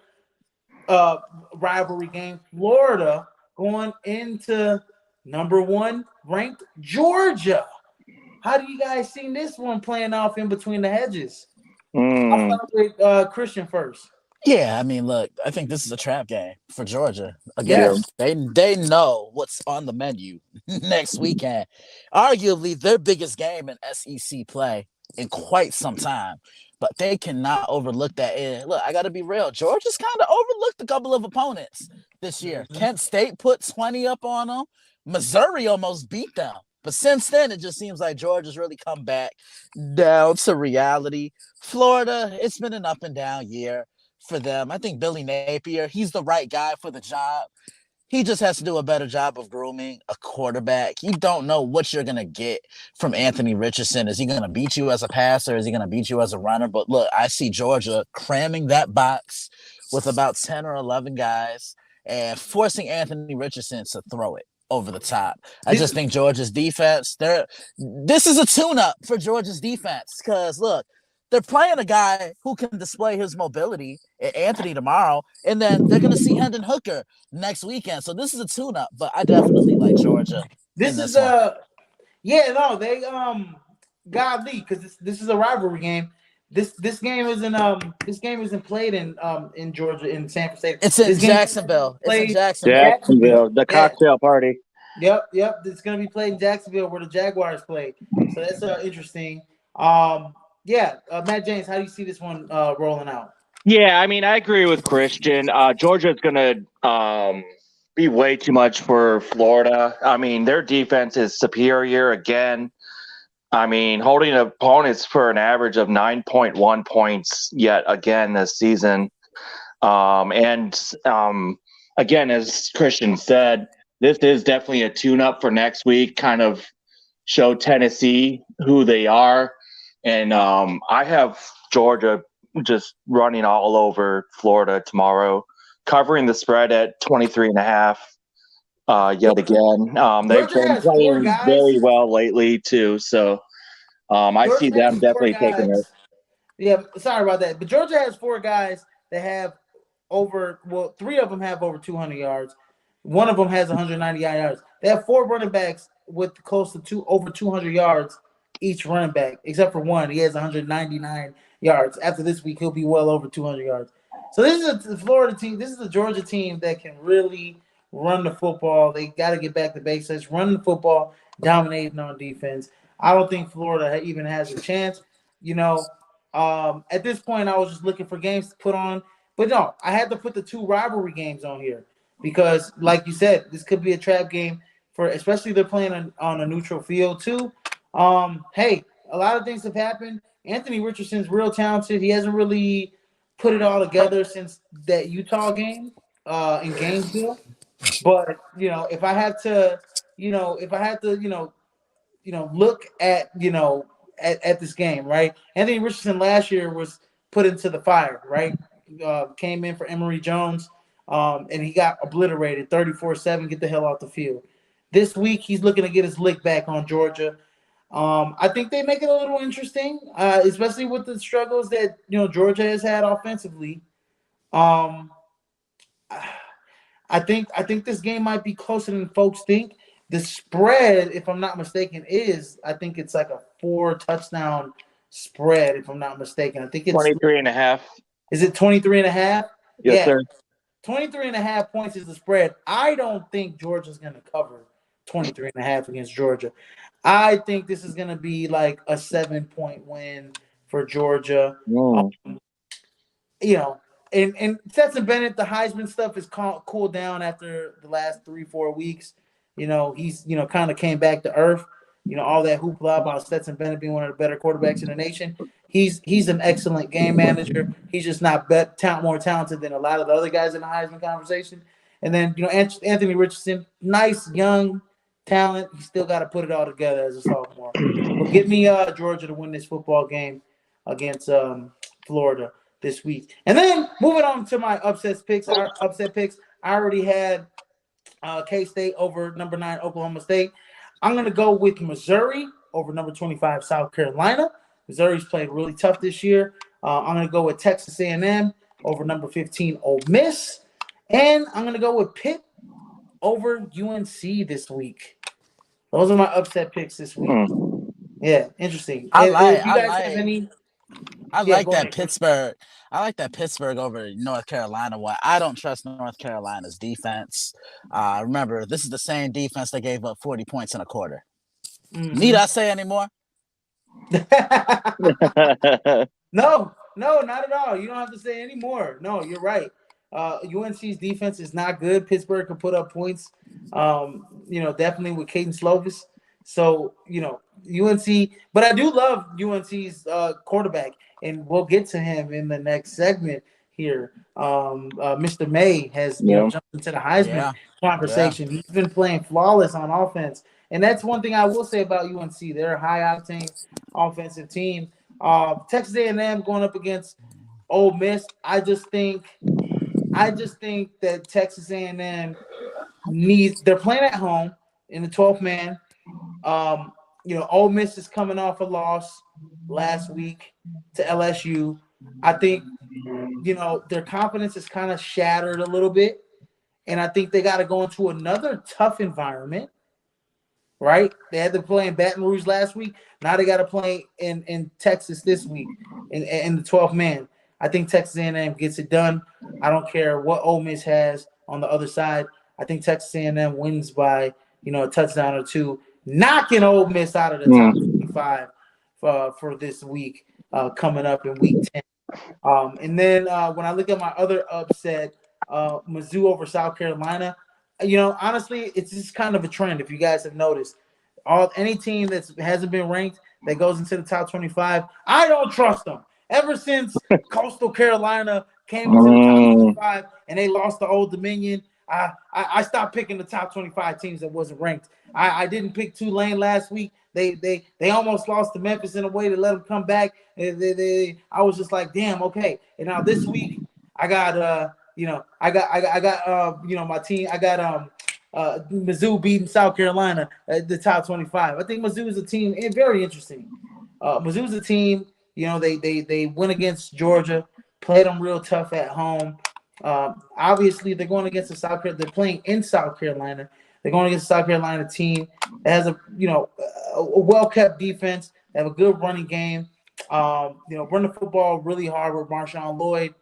rivalry game. Florida going into number 1 ranked Georgia. How do you guys see this one playing off in between the hedges? I'll start with Christian first. Yeah, I mean, look, I think this is a trap game for Georgia. Again, they know what's on the menu next weekend. Arguably their biggest game in SEC play in quite some time. But they cannot overlook that. And look, I got to be real. Georgia's kind of overlooked a couple of opponents this year. Mm-hmm. Kent State put 20 up on them. Missouri almost beat them. But since then, it just seems like Georgia's really come back down to reality. Florida, it's been an up and down year for them. I think Billy Napier, he's the right guy for the job. He just has to do a better job of grooming a quarterback. You don't know what you're going to get from Anthony Richardson. Is he going to beat you as a passer? Is he going to beat you as a runner? But look, I see Georgia cramming that box with about 10 or 11 guys and forcing Anthony Richardson to throw it over the top. I just think Georgia's defense, this is a tune-up for Georgia's defense because, look, they're playing a guy who can display his mobility, Anthony tomorrow, and then they're gonna see Hendon Hooker next weekend. So this is a tune-up, but I definitely like Georgia in This is this one. yeah, no, they godly because this is a rivalry game. This game isn't played in Georgia in Sanford State. It's in This game Jacksonville. It's in played in Jacksonville. Jacksonville. Jacksonville, the Yeah, cocktail party. yep. It's gonna be played in Jacksonville where the Jaguars play. So that's interesting. Yeah, Matt James, how do you see this one rolling out? Yeah, I mean, I agree with Christian. Georgia's going to be way too much for Florida. I mean, their defense is superior again. I mean, holding opponents for an average of 9.1 points yet again this season. And again, as Christian said, this is definitely a tune-up for next week, kind of show Tennessee who they are. And I have Georgia just running all over Florida tomorrow, covering the spread at 23.5 yet again. They've Georgia been has four playing guys. very well lately, too. So I see Georgia them has four definitely taking it. guys. Yeah, sorry about that. But Georgia has four guys that have three of them have over 200 yards. One of them has 199 yards. They have four running backs with close to over 200 yards each running back, except for one. He has 199 yards. After this week, he'll be well over 200 yards. So this is a Florida team. This is a Georgia team that can really run the football. They got to get back to basics, run the football, dominating on defense. I don't think Florida even has a chance. You know, at this point, I was just looking for games to put on. But no, I had to put the two rivalry games on here because, like you said, this could be a trap game for, especially they're playing on a neutral field too. Hey, a lot of things have happened. Anthony Richardson's real talented. He hasn't really put it all together since that Utah game in Gainesville. But if I had to, if I had to, look at, at this game, right? Anthony Richardson last year was put into the fire, right? Came in for Emory Jones, and he got obliterated 34-7, get the hell off the field. This week, he's looking to get his lick back on Georgia. I think they make it a little interesting, especially with the struggles that, Georgia has had offensively. Um, I think this game might be closer than folks think. The spread, if I'm not mistaken, I think it's like a 4 touchdown spread, if I'm not mistaken. I think it's 23.5. Is it 23.5? Yes, Yeah. sir. 23.5 points is the spread. I don't think Georgia's going to cover 23.5 against Georgia. I think this is going to be like a 7-point win for Georgia. And Stetson Bennett, the Heisman stuff is cooled down after the last 3-4 weeks. He's kind of came back to earth. All that hoopla about Stetson Bennett being one of the better quarterbacks in the nation. He's an excellent game manager. He's just not more talented than a lot of the other guys in the Heisman conversation. And then Anthony Richardson, nice young talent. He still got to put it all together as a sophomore. But give me Georgia to win this football game against Florida this week. And then moving on to my upset picks. I already had K-State over number 9 Oklahoma State. I'm going to go with Missouri over number 25 South Carolina. Missouri's played really tough this year. I'm going to go with Texas A&M over number 15 Ole Miss. And I'm going to go with Pitt over UNC this week. Those are my upset picks this week. Yeah, interesting. I like that Pittsburgh. I like that Pittsburgh over North Carolina one. I don't trust North Carolina's defense. Remember, this is the same defense that gave up 40 points in a quarter. Mm-hmm. Need I say anymore? No, not at all. You don't have to say anymore. No, you're right. UNC's defense is not good. Pittsburgh can put up points, definitely with Caden Slovis. So, UNC, but I do love UNC's quarterback, and we'll get to him in the next segment here. Mr. May has jumped into the Heisman conversation. He's been playing flawless on offense, and that's one thing I will say about UNC. They're a high-octane offensive team. Texas A&M going up against Ole Miss. I just think that Texas A&M they're playing at home in the 12th man. Ole Miss is coming off a loss last week to LSU. I think, their confidence is kind of shattered a little bit. And I think they got to go into another tough environment, right? They had to play in Baton Rouge last week. Now they got to play in Texas this week in the 12th man. I think Texas A&M gets it done. I don't care what Ole Miss has on the other side. I think Texas A&M wins by a touchdown or two, knocking Ole Miss out of the top 25 for this week coming up in week 10. And then when I look at my other upset, Mizzou over South Carolina, honestly, it's just kind of a trend. If you guys have noticed, any team that hasn't been ranked that goes into the top 25, I don't trust them. Ever since Coastal Carolina came into the top 25 and they lost to Old Dominion, I stopped picking the top 25 teams that wasn't ranked. I didn't pick Tulane last week. They almost lost to Memphis in a way to let them come back. I was just like, damn, okay. And now this week I got my team. I got Mizzou beating South Carolina at the top 25. I think Mizzou is a team very interesting. Mizzou's a team. They went against Georgia, played them real tough at home. Obviously, they're going against they're playing in South Carolina. They're going against a South Carolina team that has a well-kept defense. They have a good running game. Run the football really hard with Marshawn Lloyd.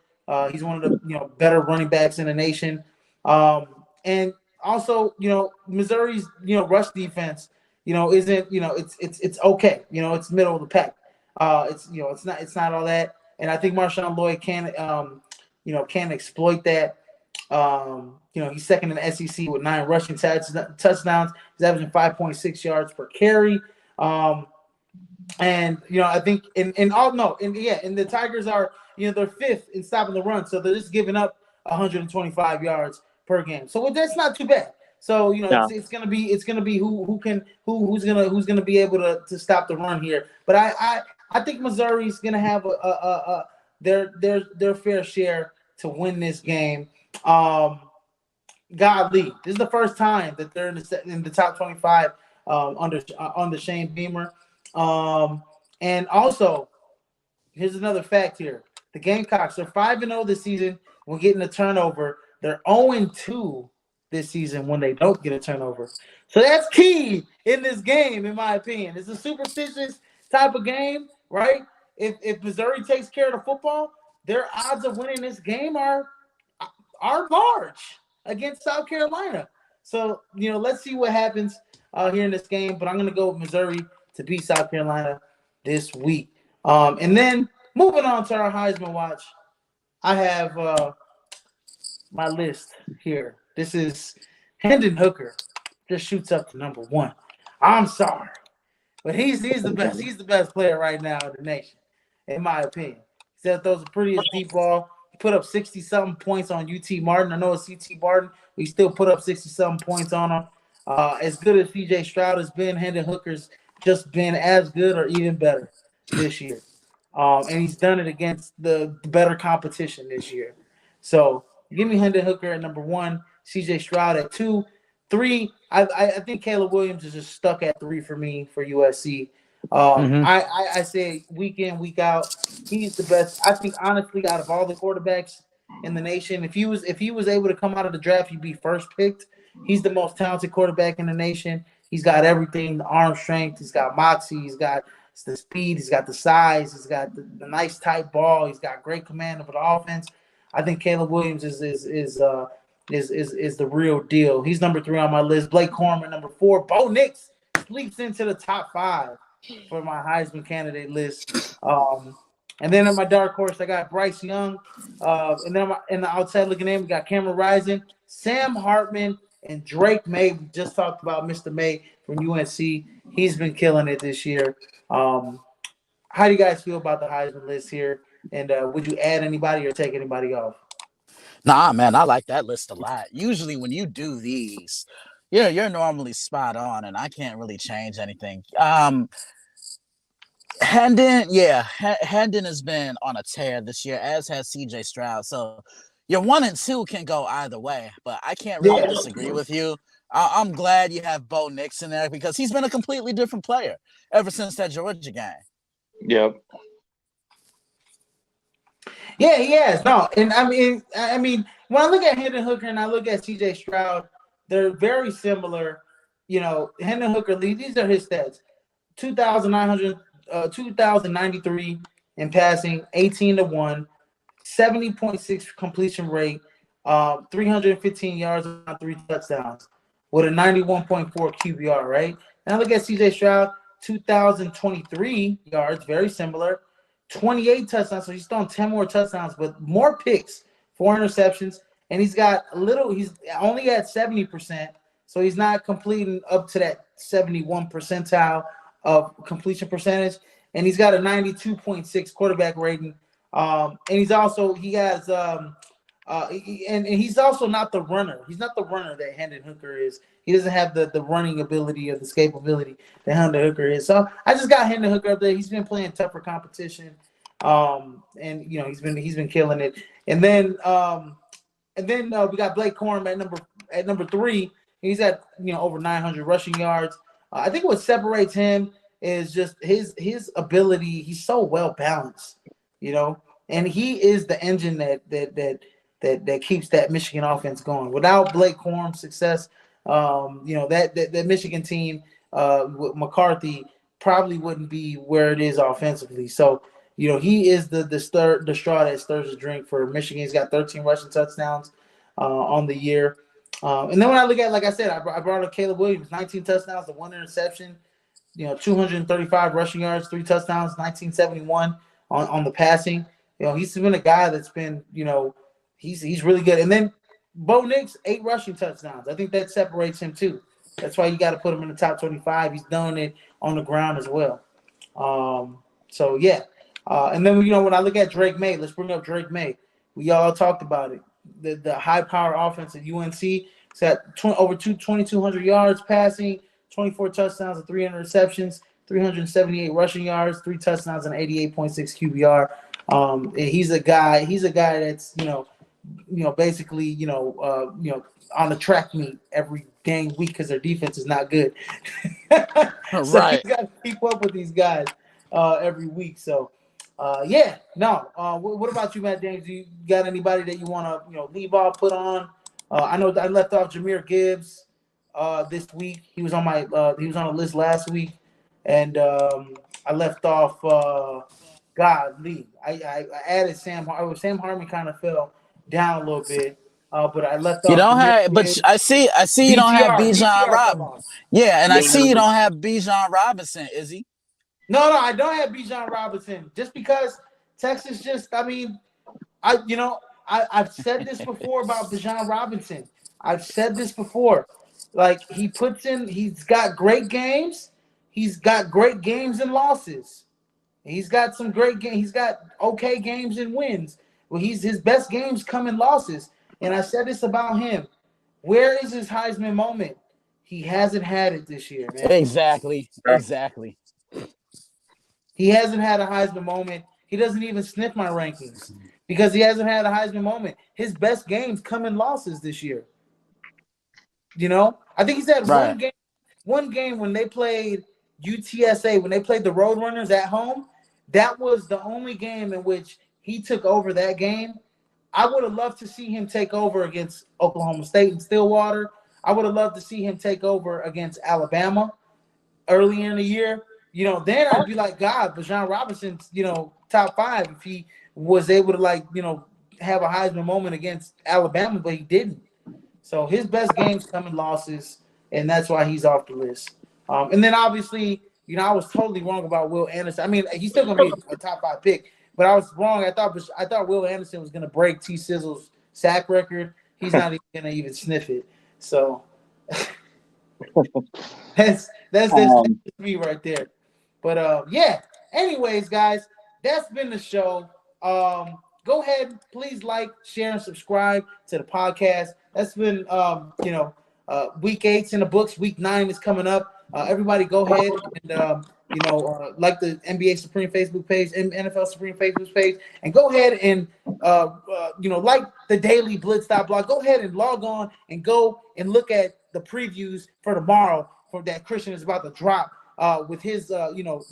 He's one of the better running backs in the nation. And also, Missouri's rush defense, isn't it's okay. It's middle of the pack. It's not all that. And I think Marshawn Lloyd can exploit that. He's second in the SEC with 9 rushing touchdowns. He's averaging 5.6 yards per carry. And I think and the Tigers are they're 5th in stopping the run, so they're just giving up 125 yards per game. So that's not too bad. So it's gonna be who's gonna be able to stop the run here. But I think Missouri's gonna have their fair share to win this game. Godly, this is the first time that they're in the top 25 under Shane Beamer. And also, here's another fact here. The Gamecocks are 5-0 this season when getting a turnover. They're 0-2 this season when they don't get a turnover. So that's key in this game, in my opinion. It's a superstitious type of game, right? If Missouri takes care of the football, their odds of winning this game are large against South Carolina. So, let's see what happens here in this game. But I'm going to go with Missouri to beat South Carolina this week. And then moving on to our Heisman watch, I have my list here. This is Hendon Hooker. Just shoots up to number 1. I'm sorry, but he's the best. He's the best player right now in the nation, in my opinion. He throws the prettiest deep ball. He put up 60-something points on UT Martin. I know it's UT Martin, but he still put up 60-something points on him. As good as CJ Stroud has been, Hendon Hooker's just been as good or even better this year. And he's done it against the better competition this year. So give me Hendon Hooker at number 1, CJ Stroud at 2. 3, I think Caleb Williams is just stuck at 3 for me for USC. I say week in, week out, he's the best. I think honestly, out of all the quarterbacks in the nation, if he was able to come out of the draft, he'd be first picked. He's the most talented quarterback in the nation. He's got everything: the arm strength, he's got moxie, he's got the speed, he's got the size, he's got the nice tight ball, he's got great command of the offense. I think Caleb Williams is the real deal. He's number 3 on my list. Blake Corum number 4. Bo Nix sleeps into the top 5 for my Heisman candidate list. And then in my dark horse, I got Bryce Young. And then in the outside looking in, we got Cameron Rising, Sam Hartman, and Drake May. We just talked about Mr. May from UNC. He's been killing it this year. How do you guys feel about the Heisman list here? And would you add anybody or take anybody off? Nah, man, I like that list a lot. Usually when you do these, you're normally spot on, and I can't really change anything. Hendon has been on a tear this year, as has CJ Stroud. So your 1 and 2 can go either way, but I can't really disagree with you. I'm glad you have Bo Nix in there because he's been a completely different player ever since that Georgia game. Yep. Yeah, he has. No, and I mean, when I look at Hendon Hooker and I look at C.J. Stroud, they're very similar. You know, Hendon Hooker, these are his stats: 2,093 in passing, 18-1, 70.6 completion rate, 315 yards on 3 touchdowns, with a 91.4 QBR. Right now, look at C.J. Stroud, 2,023 yards, very similar. 28 touchdowns, so he's thrown 10 more touchdowns, but more picks, 4 interceptions, and he's only at 70%, so he's not completing up to that 71 percentile of completion percentage, and he's got a 92.6 quarterback rating, and he's also he's also not the runner. He's not the runner that Hendon Hooker is. He doesn't have the running ability or the escapability that Hendon Hooker is. So I just got Hendon Hooker up there. He's been playing tougher competition, and you know he's been killing it. And then we got Blake Corum at number 3. He's at over 900 rushing yards. I think what separates him is just his ability. He's so well balanced, and he is the engine that keeps that Michigan offense going. Without Blake Corum's success, that Michigan team with McCarthy probably wouldn't be where it is offensively. So, he is the straw that stirs the drink for Michigan. He's got 13 rushing touchdowns on the year. And then when I look at, like I said, I brought up Caleb Williams, 19 touchdowns, 1 interception, 235 rushing yards, 3 touchdowns, 1971 on the passing. He's been a guy that's been, he's really good. And then Bo Nix, 8 rushing touchdowns. I think that separates him too. That's why you got to put him in the top 25. He's done it on the ground as well. So yeah. And then when I look at Drake May, let's bring up Drake May. We all talked about it. The high power offense at UNC. It's got over 2,200 yards passing, 24 touchdowns and 3 interceptions, 378 rushing yards, 3 touchdowns and 88.6 QBR. He's a guy that's basically on the track meet every dang week because their defense is not good. So Right. he's got to keep up with these guys every week. So yeah, no. What about you, Matt James? You got anybody that you want to leave off, put on? I know I left off Jahmyr Gibbs this week. He was on the list last week, and I left off Lee. I added Sam. Sam Harmon kind of fell down a little bit, but I left off. You don't Jahmyr have, but Gibbs. I see you don't have Bijan fell Robinson. off. Yeah, and I see you don't have Bijan Robinson, is he? No, I don't have Bijan Robinson just because Texas I've said this before about Bijan Robinson. I've said this before. Like he's got great games. He's got great games and losses. He's got some great games. He's got okay games and wins. Well, his best games come in losses. And I said this about him. Where is his Heisman moment? He hasn't had it this year, man. Exactly. He hasn't had a Heisman moment. He doesn't even sniff my rankings because he hasn't had a Heisman moment. His best games come in losses this year. I think he's had one game when they played UTSA, when they played the Roadrunners at home. That was the only game in which he took over that game. I would have loved to see him take over against Oklahoma State and Stillwater. I would have loved to see him take over against Alabama earlier in the year. Then I'd be like, God, Bijan Robinson's, top 5 if he was able to have a Heisman moment against Alabama, but he didn't. So his best games come in losses, and that's why he's off the list. And then obviously, I was totally wrong about Will Anderson. I mean, he's still gonna be a top 5 pick, but I was wrong. I thought Will Anderson was gonna break T. Sizzle's sack record. He's not even gonna even sniff it. So that's me right there. But yeah. Anyways, guys, that's been the show. Go ahead, please like, share, and subscribe to the podcast. That's been week 8's in the books. Week 9 is coming up. Everybody go ahead and like the NBA Supreme Facebook page and NFL Supreme Facebook page, and go ahead and like the Daily Blitz blog. Go ahead and log on and go and look at the previews for tomorrow for that Christian is about to drop with his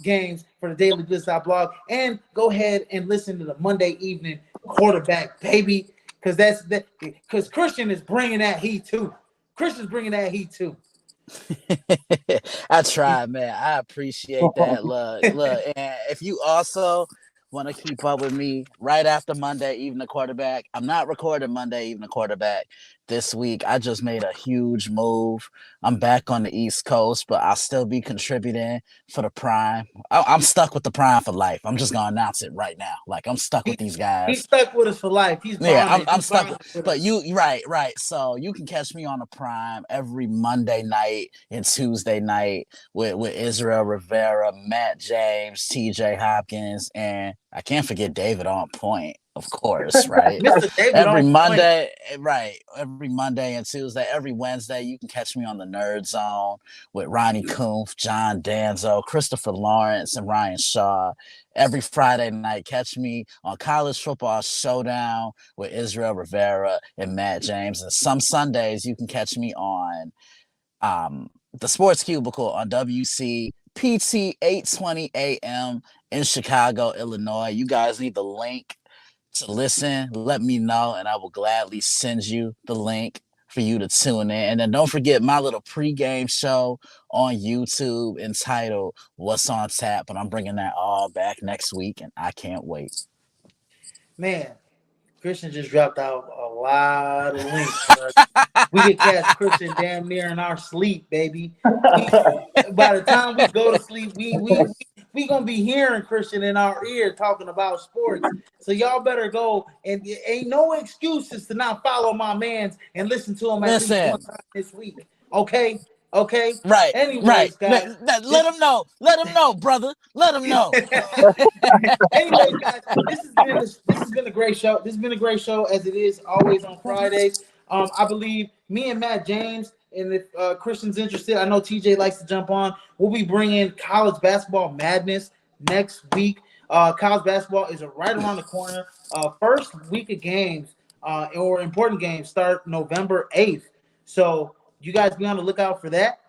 games for the Daily Blitz blog, and go ahead and listen to the Monday evening quarterback, baby, because Christian is bringing that heat too. Christian's bringing that heat too. I try, man. I appreciate that. Look, and if you also want to keep up with me right after Monday Evening Quarterback, I'm not recording Monday Evening Quarterback this week. I just made a huge move. I'm back on the East Coast, but I'll still be contributing for the Prime. I'm stuck with the Prime for life. I'm just gonna announce it right now. Like, I'm stuck with these guys. He's stuck with us for life. He's bonded. I'm stuck with, but right. So you can catch me on the Prime every Monday night and Tuesday night with Israel Rivera, Matt James, TJ Hopkins, and I can't forget David on point, of course, right? Mr. David every on Monday, point. Right? Every Monday and Tuesday, every Wednesday, you can catch me on the Nerd Zone with Ronnie Kumpf, John Danzo, Christopher Lawrence, and Ryan Shaw. Every Friday night, catch me on College Football Showdown with Israel Rivera and Matt James. And some Sundays, you can catch me on the Sports Cubicle on WCPT 820 AM in Chicago, Illinois. You guys need the link to listen. Let me know, and I will gladly send you the link for you to tune in. And then don't forget my little pregame show on YouTube entitled What's on Tap. And I'm bringing that all back next week, and I can't wait. Man, Christian just dropped out a lot of links. We could catch Christian damn near in our sleep, baby. By the time we go to sleep, we gonna be hearing Christian in our ear talking about sports. So y'all better go, and ain't no excuses to not follow my mans and listen to him at least one time this week. Okay. Right. Anyways, guys, let him know. Let him know, brother. Let him know. Anyways, guys, this has been a great show. This has been a great show, as it is always on Fridays. I believe me and Matt James, and if Christian's interested, I know TJ likes to jump on. We'll be bringing college basketball madness next week. College basketball is right around the corner. First week of games or important games start November 8th. So you guys be on the lookout for that,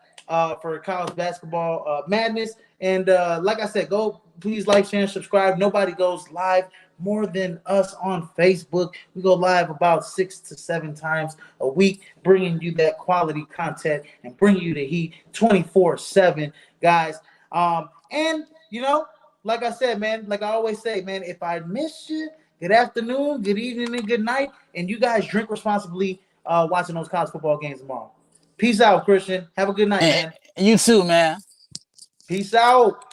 for college basketball madness. And like I said, go please like, share, and subscribe. Nobody goes live more than us on Facebook. We go live about 6 to 7 times a week, bringing you that quality content and bringing you the heat 24/7, guys. And like I said, man, like I always say, man, if I miss you, good afternoon, good evening, and good night. And you guys drink responsibly watching those college football games tomorrow. Peace out, Christian. Have a good night, man. You too, man. Peace out.